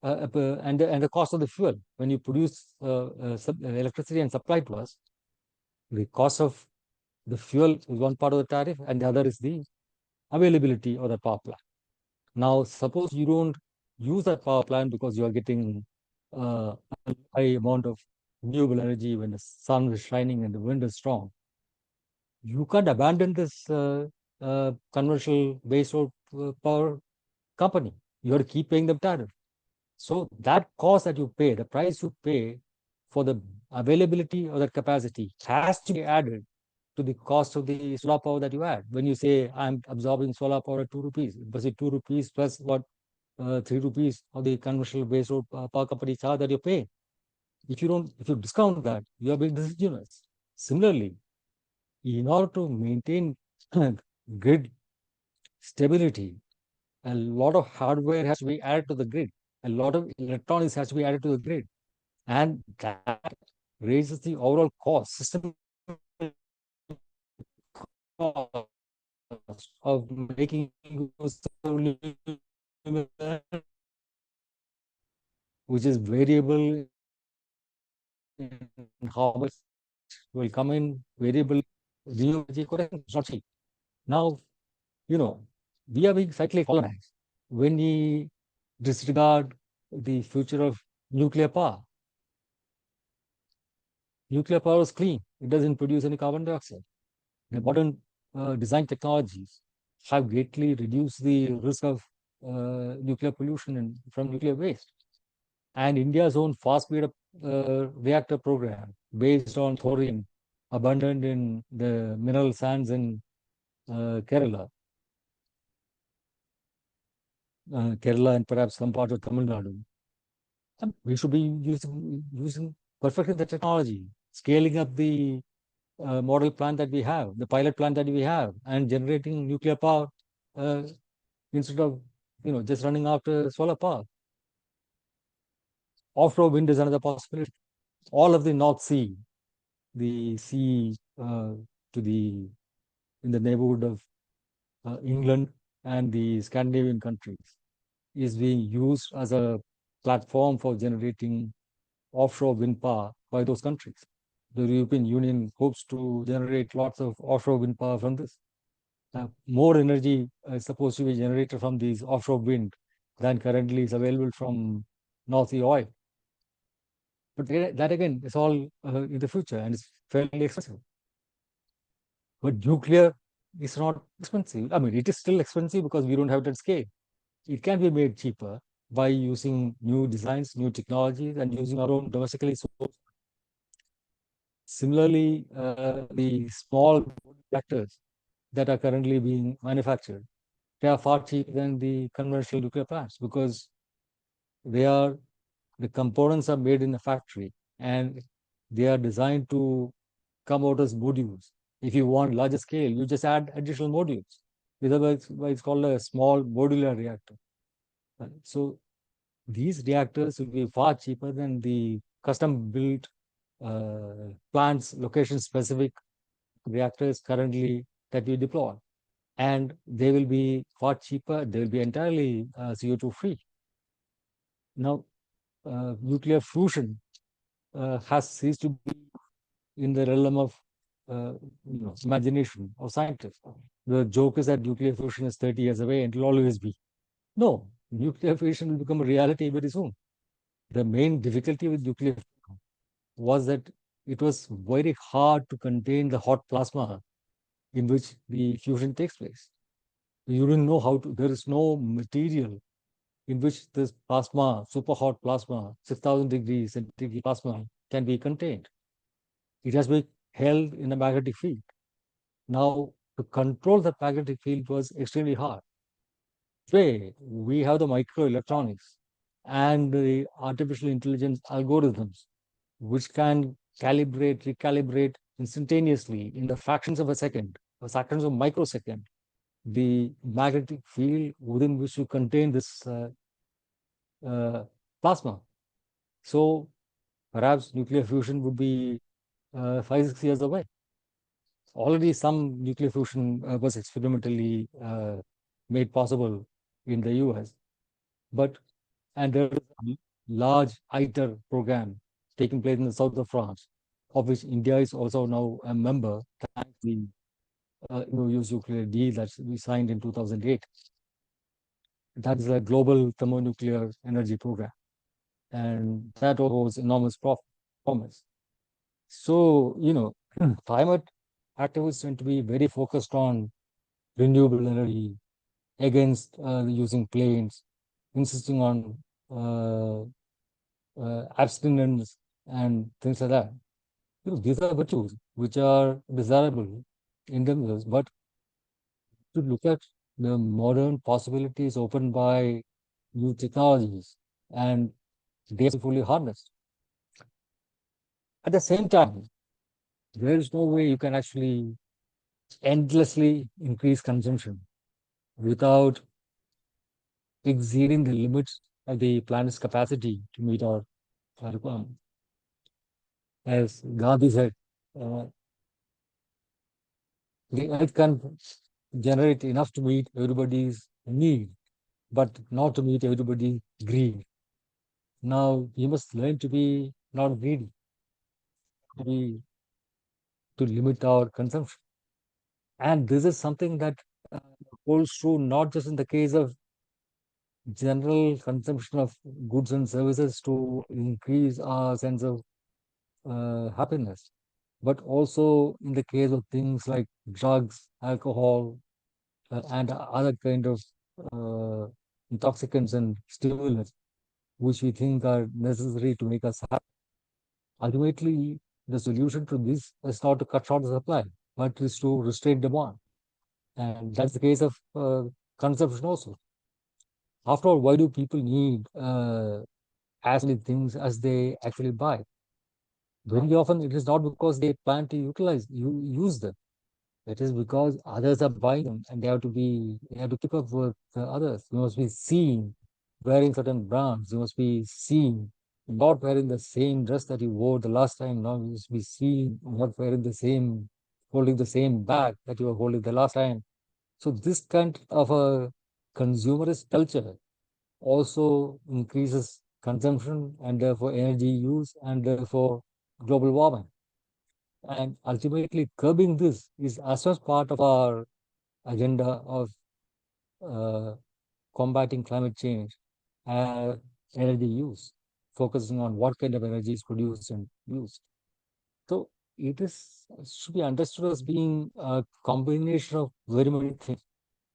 and the cost of the fuel. When you produce electricity and supply to us, the cost of the fuel is one part of the tariff, and the other is the availability of the power plant. Now, suppose you don't use that power plant because you are getting a high amount of renewable energy when the sun is shining and the wind is strong. You can't abandon this conventional base load power company. You have to keep paying them tariff. So that cost that you pay, the price you pay for the availability of that capacity has to be added to the cost of the solar power that you add. When you say, I'm absorbing solar power at 2 rupees, but say 2 rupees plus what 3 rupees of the conventional base load power company charge that you pay. If you discount that, you are being disingenuous. Similarly, in order to maintain grid stability, a lot of hardware has to be added to the grid. A lot of electronics has to be added to the grid. And that raises the overall cost, system cost of making which is variable in how much will come in, variable renewable energy correction is not cheap. Now, we are being slightly colonized when we disregard the future of nuclear power. Nuclear power is clean. It doesn't produce any carbon dioxide. The modern design technologies have greatly reduced the risk of nuclear pollution from nuclear waste. And India's own fast-speed reactor program based on thorium abundant in the mineral sands in Kerala and perhaps some part of Tamil Nadu. And we should be using perfectly the technology, scaling up the model plant that we have, the pilot plant that we have, and generating nuclear power instead of just running after solar power. Offshore wind is another possibility. All of the North Sea, the sea in the neighborhood of England and the Scandinavian countries is being used as a platform for generating offshore wind power by those countries. the European Union hopes to generate lots of offshore wind power from this. More energy is supposed to be generated from these offshore wind than currently is available from North Sea oil. But that again is all in the future and it's fairly expensive. But nuclear is not expensive. I mean, it is still expensive because we don't have that scale. It can be made cheaper by using new designs, new technologies, and using our own domestically sourced. Similarly, the small reactors that are currently being manufactured, they are far cheaper than the conventional nuclear plants because the components are made in a factory and they are designed to come out as modules. If you want larger scale, you just add additional modules. Otherwise, it's called a small modular reactor. So these reactors will be far cheaper than the custom built plants, location specific reactors currently that we deploy. And they will be far cheaper. They will be entirely CO2 free. Now, nuclear fusion has ceased to be in the realm of imagination of scientists. The joke is that nuclear fusion is 30 years away and it will always be. No, nuclear fusion will become a reality very soon. The main difficulty with nuclear fusion was that it was very hard to contain the hot plasma in which the fusion takes place. You didn't know how to, there is no material in which this plasma, super hot plasma, 6,000 degrees centigrade plasma can be contained. It has been held in a magnetic field. Now, to control the magnetic field was extremely hard. Today, we have the microelectronics and the artificial intelligence algorithms, which can calibrate, recalibrate instantaneously in the fractions of a second, or fractions of a microsecond, the magnetic field within which you contain this plasma. So perhaps nuclear fusion would be 5-6 years away. Already some nuclear fusion was experimentally made possible in the US. And there is a large ITER program taking place in the south of France, of which India is also now a member, thanks to the use nuclear deal that we signed in 2008. That is a global thermonuclear energy program. And that holds enormous promise. So, climate activists tend to be very focused on renewable energy against using planes, insisting on abstinence and things like that. These are virtues which are desirable in themselves, but to look at the modern possibilities opened by new technologies and they are fully harnessed. At the same time, there is no way you can actually endlessly increase consumption without exceeding the limits of the planet's capacity to meet our requirements. As Gandhi said, the earth can generate enough to meet everybody's need, but not to meet everybody's greed. Now, we must learn to be not greedy, to limit our consumption. And this is something that holds true not just in the case of general consumption of goods and services to increase our sense of happiness, but also in the case of things like drugs, alcohol, and other kind of intoxicants and stimulants, which we think are necessary to make us happy. Ultimately, the solution to this is not to cut short the supply, but is to restrain demand. And that's the case of consumption also. After all, why do people need as many things as they actually buy? Very often, it is not because they plan to use them. It is because others are buying them and they have to keep up with the others. You must be seen wearing certain brands. You must be seen not wearing the same dress that you wore the last time. Now you must be seen not holding the same bag that you were holding the last time. So this kind of a consumerist culture also increases consumption and therefore energy use and therefore global warming. And ultimately, curbing this is as much part of our agenda of combating climate change as energy use, focusing on what kind of energy is produced and used. So it is should be understood as being a combination of very many things.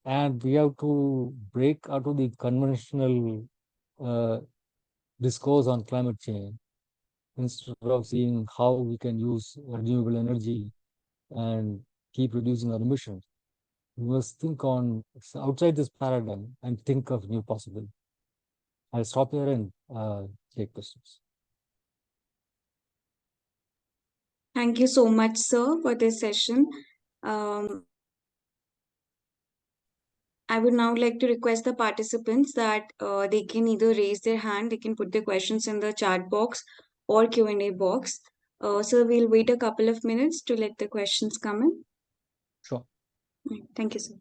And we have to break out of the conventional discourse on climate change instead of seeing how we can use renewable energy and keep reducing our emissions. We must think on outside this paradigm and think of new possibilities. I'll stop here and take questions. Thank you so much, sir, for this session. Um, I would now like to request the participants that they can either raise their hand, they can put their questions in the chat box or Q&A box. So we'll wait a couple of minutes to let the questions come in. Sure. Thank you, sir.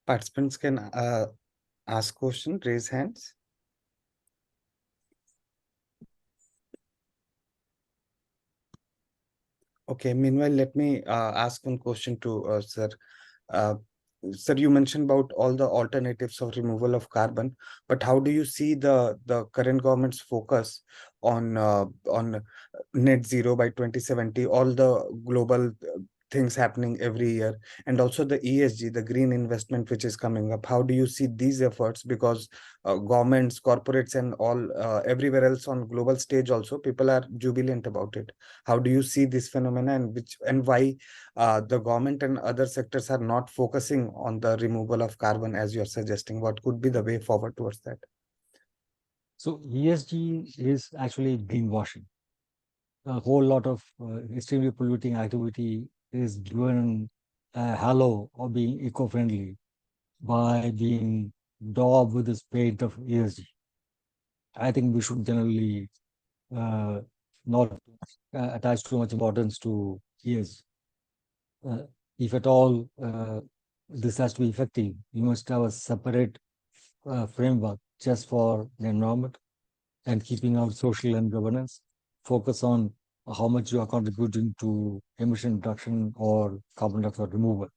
Participants can ask question, raise hands. Okay, meanwhile, let me ask one question to sir. Uh, Sir, you mentioned about all the alternatives of removal of carbon, but how do you see the current government's focus on net zero by 2070? All the global things happening every year, and also the ESG, the green investment which is coming up. How do you see these efforts? Because governments, corporates, and all everywhere else on global stage also people are jubilant about it. How do you see this phenomena, and why the government and other sectors are not focusing on the removal of carbon as you're suggesting? What could be the way forward towards that? So ESG is actually greenwashing. A whole lot of extremely polluting activity is given a halo of being eco-friendly by being daubed with this paint of ESG. I think we should generally not attach too much importance to ESG. If at all this has to be effective, you must have a separate framework just for the environment and keeping out social and governance. Focus on how much you are contributing to emission reduction or carbon dioxide removal.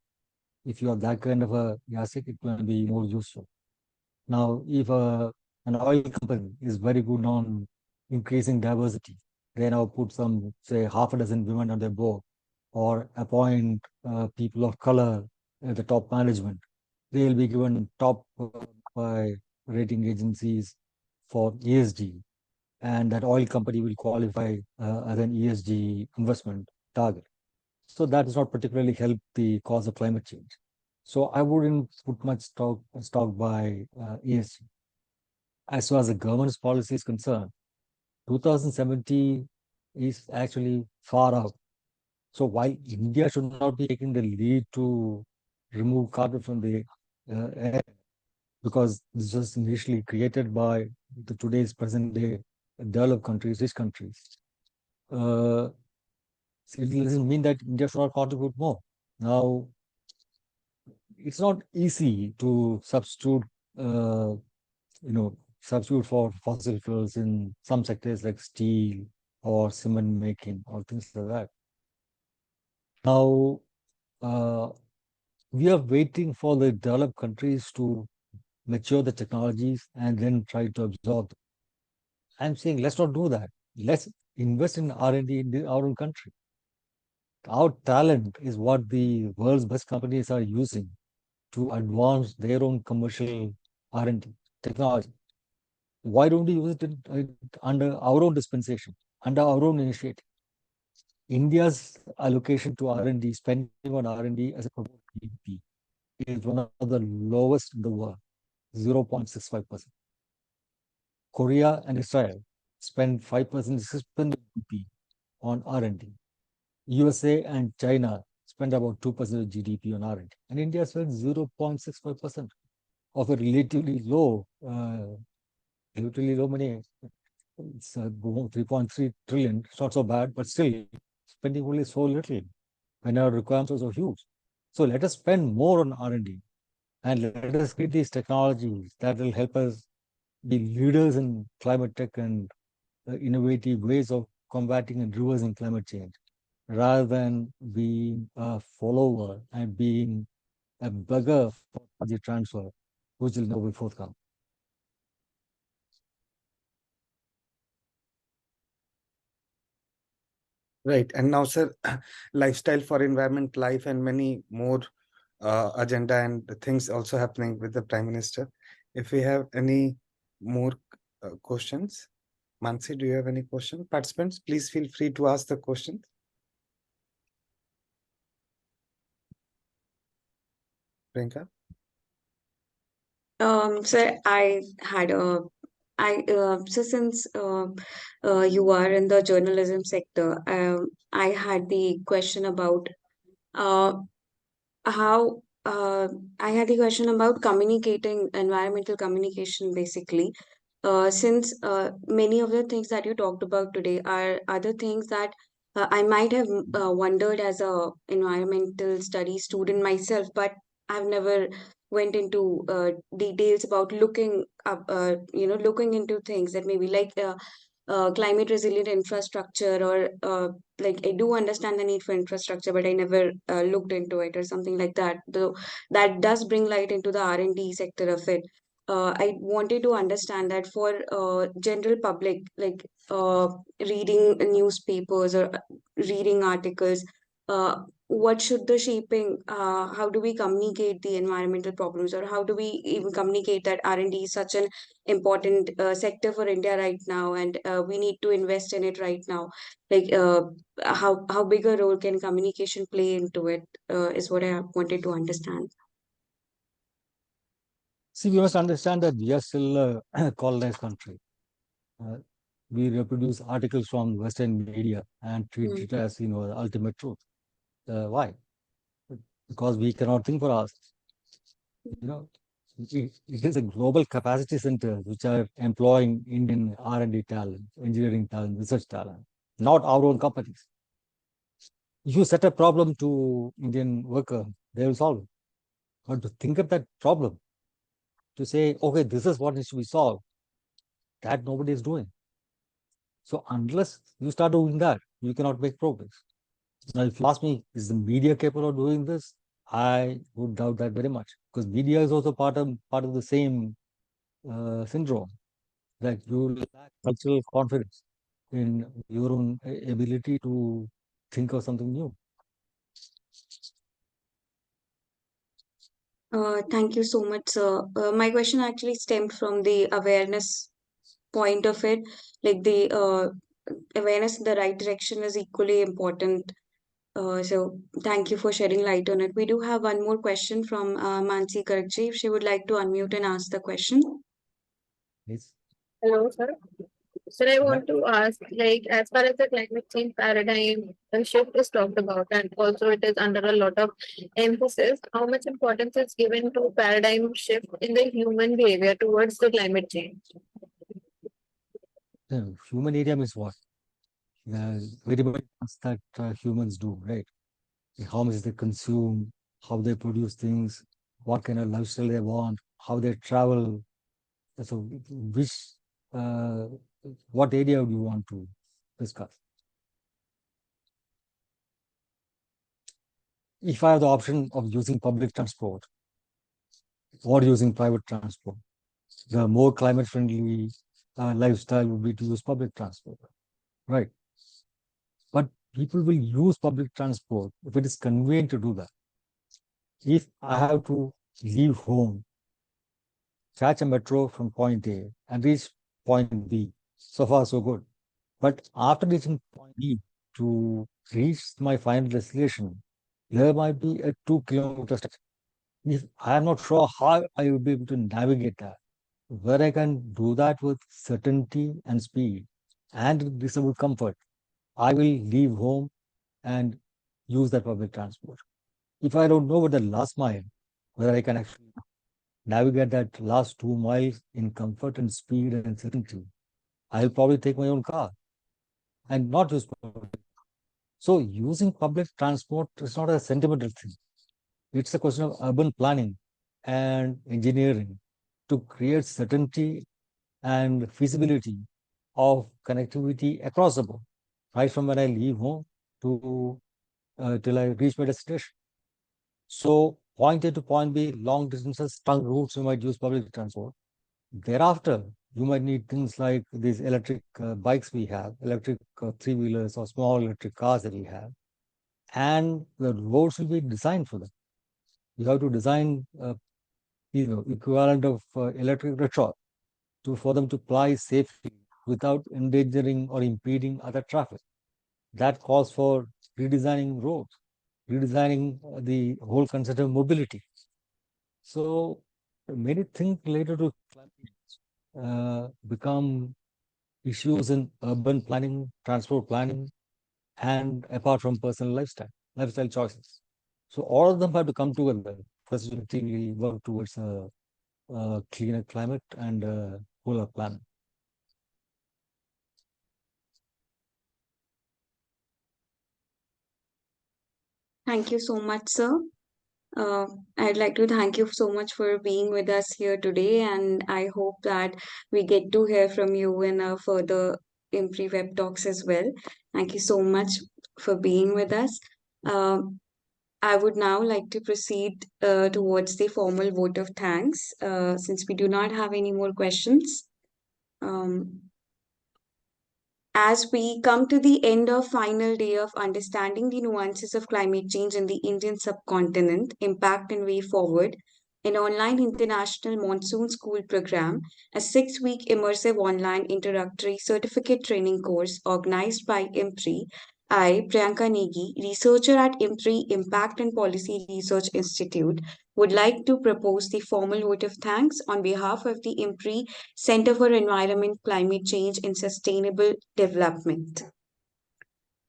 If you have that kind of a yardstick, it will be more useful. Now, if an oil company is very good on increasing diversity, they now put some, say, half a dozen women on their board, or appoint people of color at the top management. They will be given top by rating agencies for ESG, and that oil company will qualify as an ESG investment target. So that does not particularly help the cause of climate change. So I wouldn't put much stock by ESG. As far as the government's policy is concerned, 2070 is actually far out. So while India should not be taking the lead to remove carbon from the air, because this was initially created by the today's present day developed countries, rich countries. It doesn't mean that India should not contribute more. Now, it's not easy to substitute, substitute for fossil fuels in some sectors like steel or cement making or things like that. Now, we are waiting for the developed countries to mature the technologies, and then try to absorb them. I'm saying let's not do that. Let's invest in R&D in our own country. Our talent is what the world's best companies are using to advance their own commercial R&D technology. Why don't we use it under our own dispensation, under our own initiative? India's allocation to R&D, spending on R&D as a proportion of GDP is one of the lowest in the world, 0.65%. Korea and Israel spend 5%, 6% of GDP on R&D. USA and China spend about 2% of GDP on R&D. And India spends 0.65% of a relatively low money. It's 3.3 trillion. It's not so bad, but still spending only so little when our requirements are so huge. So let us spend more on R&D and let us create these technologies that will help us be leaders in climate tech and innovative ways of combating and reversing climate change, rather than being a follower and being a beggar for the transfer, which will never be forthcoming. Right. And now, sir, lifestyle for environment, life, and many more agenda and things also happening with the Prime Minister. If we have any more questions, Mansi, do you have any question? Participants, please feel free to ask the question. Priyanka? So I had a so since you are in the journalism sector, I had the question about uh, how I had the question about communicating environmental communication basically. Since many of the things that you talked about today are other things that I might have wondered as a environmental studies student myself, but I've never went into details about looking up, looking into things that maybe like climate resilient infrastructure or like I do understand the need for infrastructure, but I never looked into it or something like that. Though that does bring light into the R&D sector of it. I wanted to understand that for general public, like reading newspapers or reading articles, what should the shaping? How do we communicate the environmental problems, or how do we even communicate that R&D is such an important sector for India right now, and we need to invest in it right now? Like, how big a role can communication play into it? Is what I wanted to understand. See, we must understand that we are still a colonized country. We reproduce articles from Western media and treat it as, the ultimate truth. Why? Because we cannot think for ourselves. It is a global capacity center which are employing Indian R&D talent, engineering talent, research talent, not our own companies. If you set a problem to Indian worker, they will solve it. But to think of that problem, to say, okay, this is what needs to be solved, that nobody is doing. So unless you start doing that, you cannot make progress. Now, if you ask me, is the media capable of doing this? I would doubt that very much, because media is also part of the same syndrome. That you lack cultural confidence in your own ability to think of something new. Thank you so much, sir. My question actually stemmed from the awareness point of it. Like the awareness in the right direction is equally important. So thank you for shedding light on it. We do have one more question from Mansi Karakji. If she would like to unmute and ask the question. Yes. Hello, sir. Sir, I want to ask, like, as far as the climate change paradigm shift is talked about, and also it is under a lot of emphasis, how much importance is given to paradigm shift in the human behavior towards the climate change? Human area means what? Very much that humans do, right? How much they consume, how they produce things, what kind of lifestyle they want, how they travel. So, what area do you want to discuss? If I have the option of using public transport, or using private transport. The more climate-friendly lifestyle would be to use public transport, right? But people will use public transport if it is convenient to do that. If I have to leave home, catch a metro from point A and reach point B, so far so good. But after reaching point B to reach my final destination, there might be a 2 kilometer stretch. If I am not sure how I will be able to navigate that, where I can do that with certainty and speed and reasonable comfort, I will leave home and use that public transport. If I don't know about the last mile, whether I can actually navigate that last 2 miles in comfort and speed and certainty, I'll probably take my own car and not use public. So using public transport is not a sentimental thing. It's a question of urban planning and engineering to create certainty and feasibility of connectivity across the board, right from when I leave home to till I reach my destination. So point A to point B, long distances, trunk routes, you might use public transport. Thereafter, you might need things like these electric bikes we have, electric three-wheelers or small electric cars that we have, and the roads will be designed for them. You have to design, equivalent of electric rickshaw for them to ply safely without endangering or impeding other traffic. That calls for redesigning roads, redesigning the whole concept of mobility. So many things related to climate change become issues in urban planning, transport planning, and apart from personal lifestyle choices. So all of them have to come together for us to effectively work towards a cleaner climate and a cooler planet. Thank you so much, sir. Uh, I'd like to thank you so much for being with us here today, and I hope that we get to hear from you in further IMPRI web talks as well. Thank you so much for being with us. I would now like to proceed towards the formal vote of thanks, since we do not have any more questions. Um, as we come to the end of final day of understanding the nuances of climate change in the Indian subcontinent, impact and way forward, an online international monsoon school program, a 6-week immersive online introductory certificate training course organized by IMPRI, I, Priyanka Negi, researcher at IMPRI Impact and Policy Research Institute, would like to propose the formal vote of thanks on behalf of the IMPRI Center for Environment, Climate Change and Sustainable Development,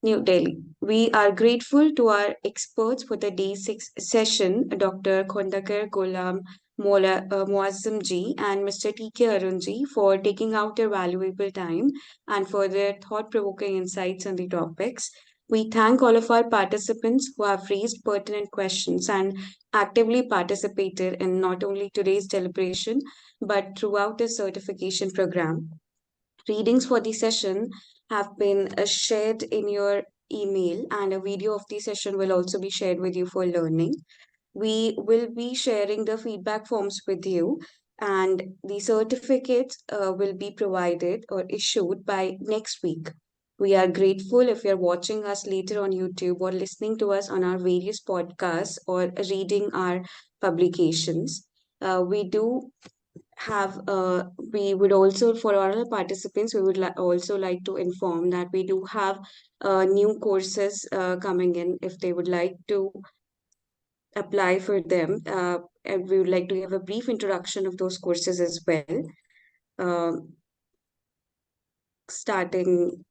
New Delhi. We are grateful to our experts for the day 6 session, Dr. Khondaker, Golam, Moazzem ji, and Mr. T.K. Arun ji, for taking out their valuable time and for their thought provoking insights on the topics. We thank all of our participants who have raised pertinent questions and actively participated in not only today's deliberation but throughout the certification program. Readings for the session have been shared in your email, and a video of the session will also be shared with you for learning. We will be sharing the feedback forms with you, and the certificates will be provided or issued by next week. We are grateful if you're watching us later on YouTube or listening to us on our various podcasts or reading our publications. We do have we would also, for all our participants, we would also like to inform that we do have new courses coming in if they would like to apply for them, and we would like to give a brief introduction of those courses as well, uh, starting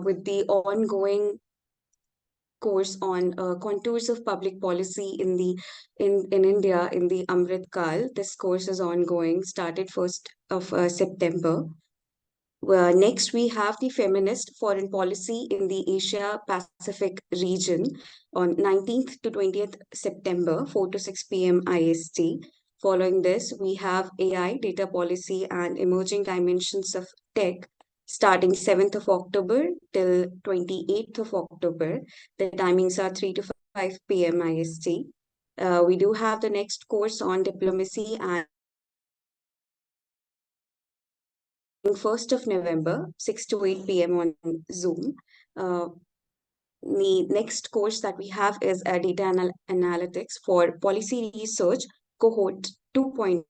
with the ongoing course on contours of public policy in India in the Amrit Kal. This course is ongoing, started 1st of September. Next, we have the feminist foreign policy in the Asia Pacific region on 19th to 20th September, 4 to 6 p.m. IST. Following this, we have AI, data policy, and emerging dimensions of tech starting 7th of October till 28th of October. The timings are 3 to 5 p.m. IST. We do have the next course on diplomacy and 1st of November, 6 to 8 p.m. on Zoom. The next course that we have is data analytics for policy research cohort 2.0.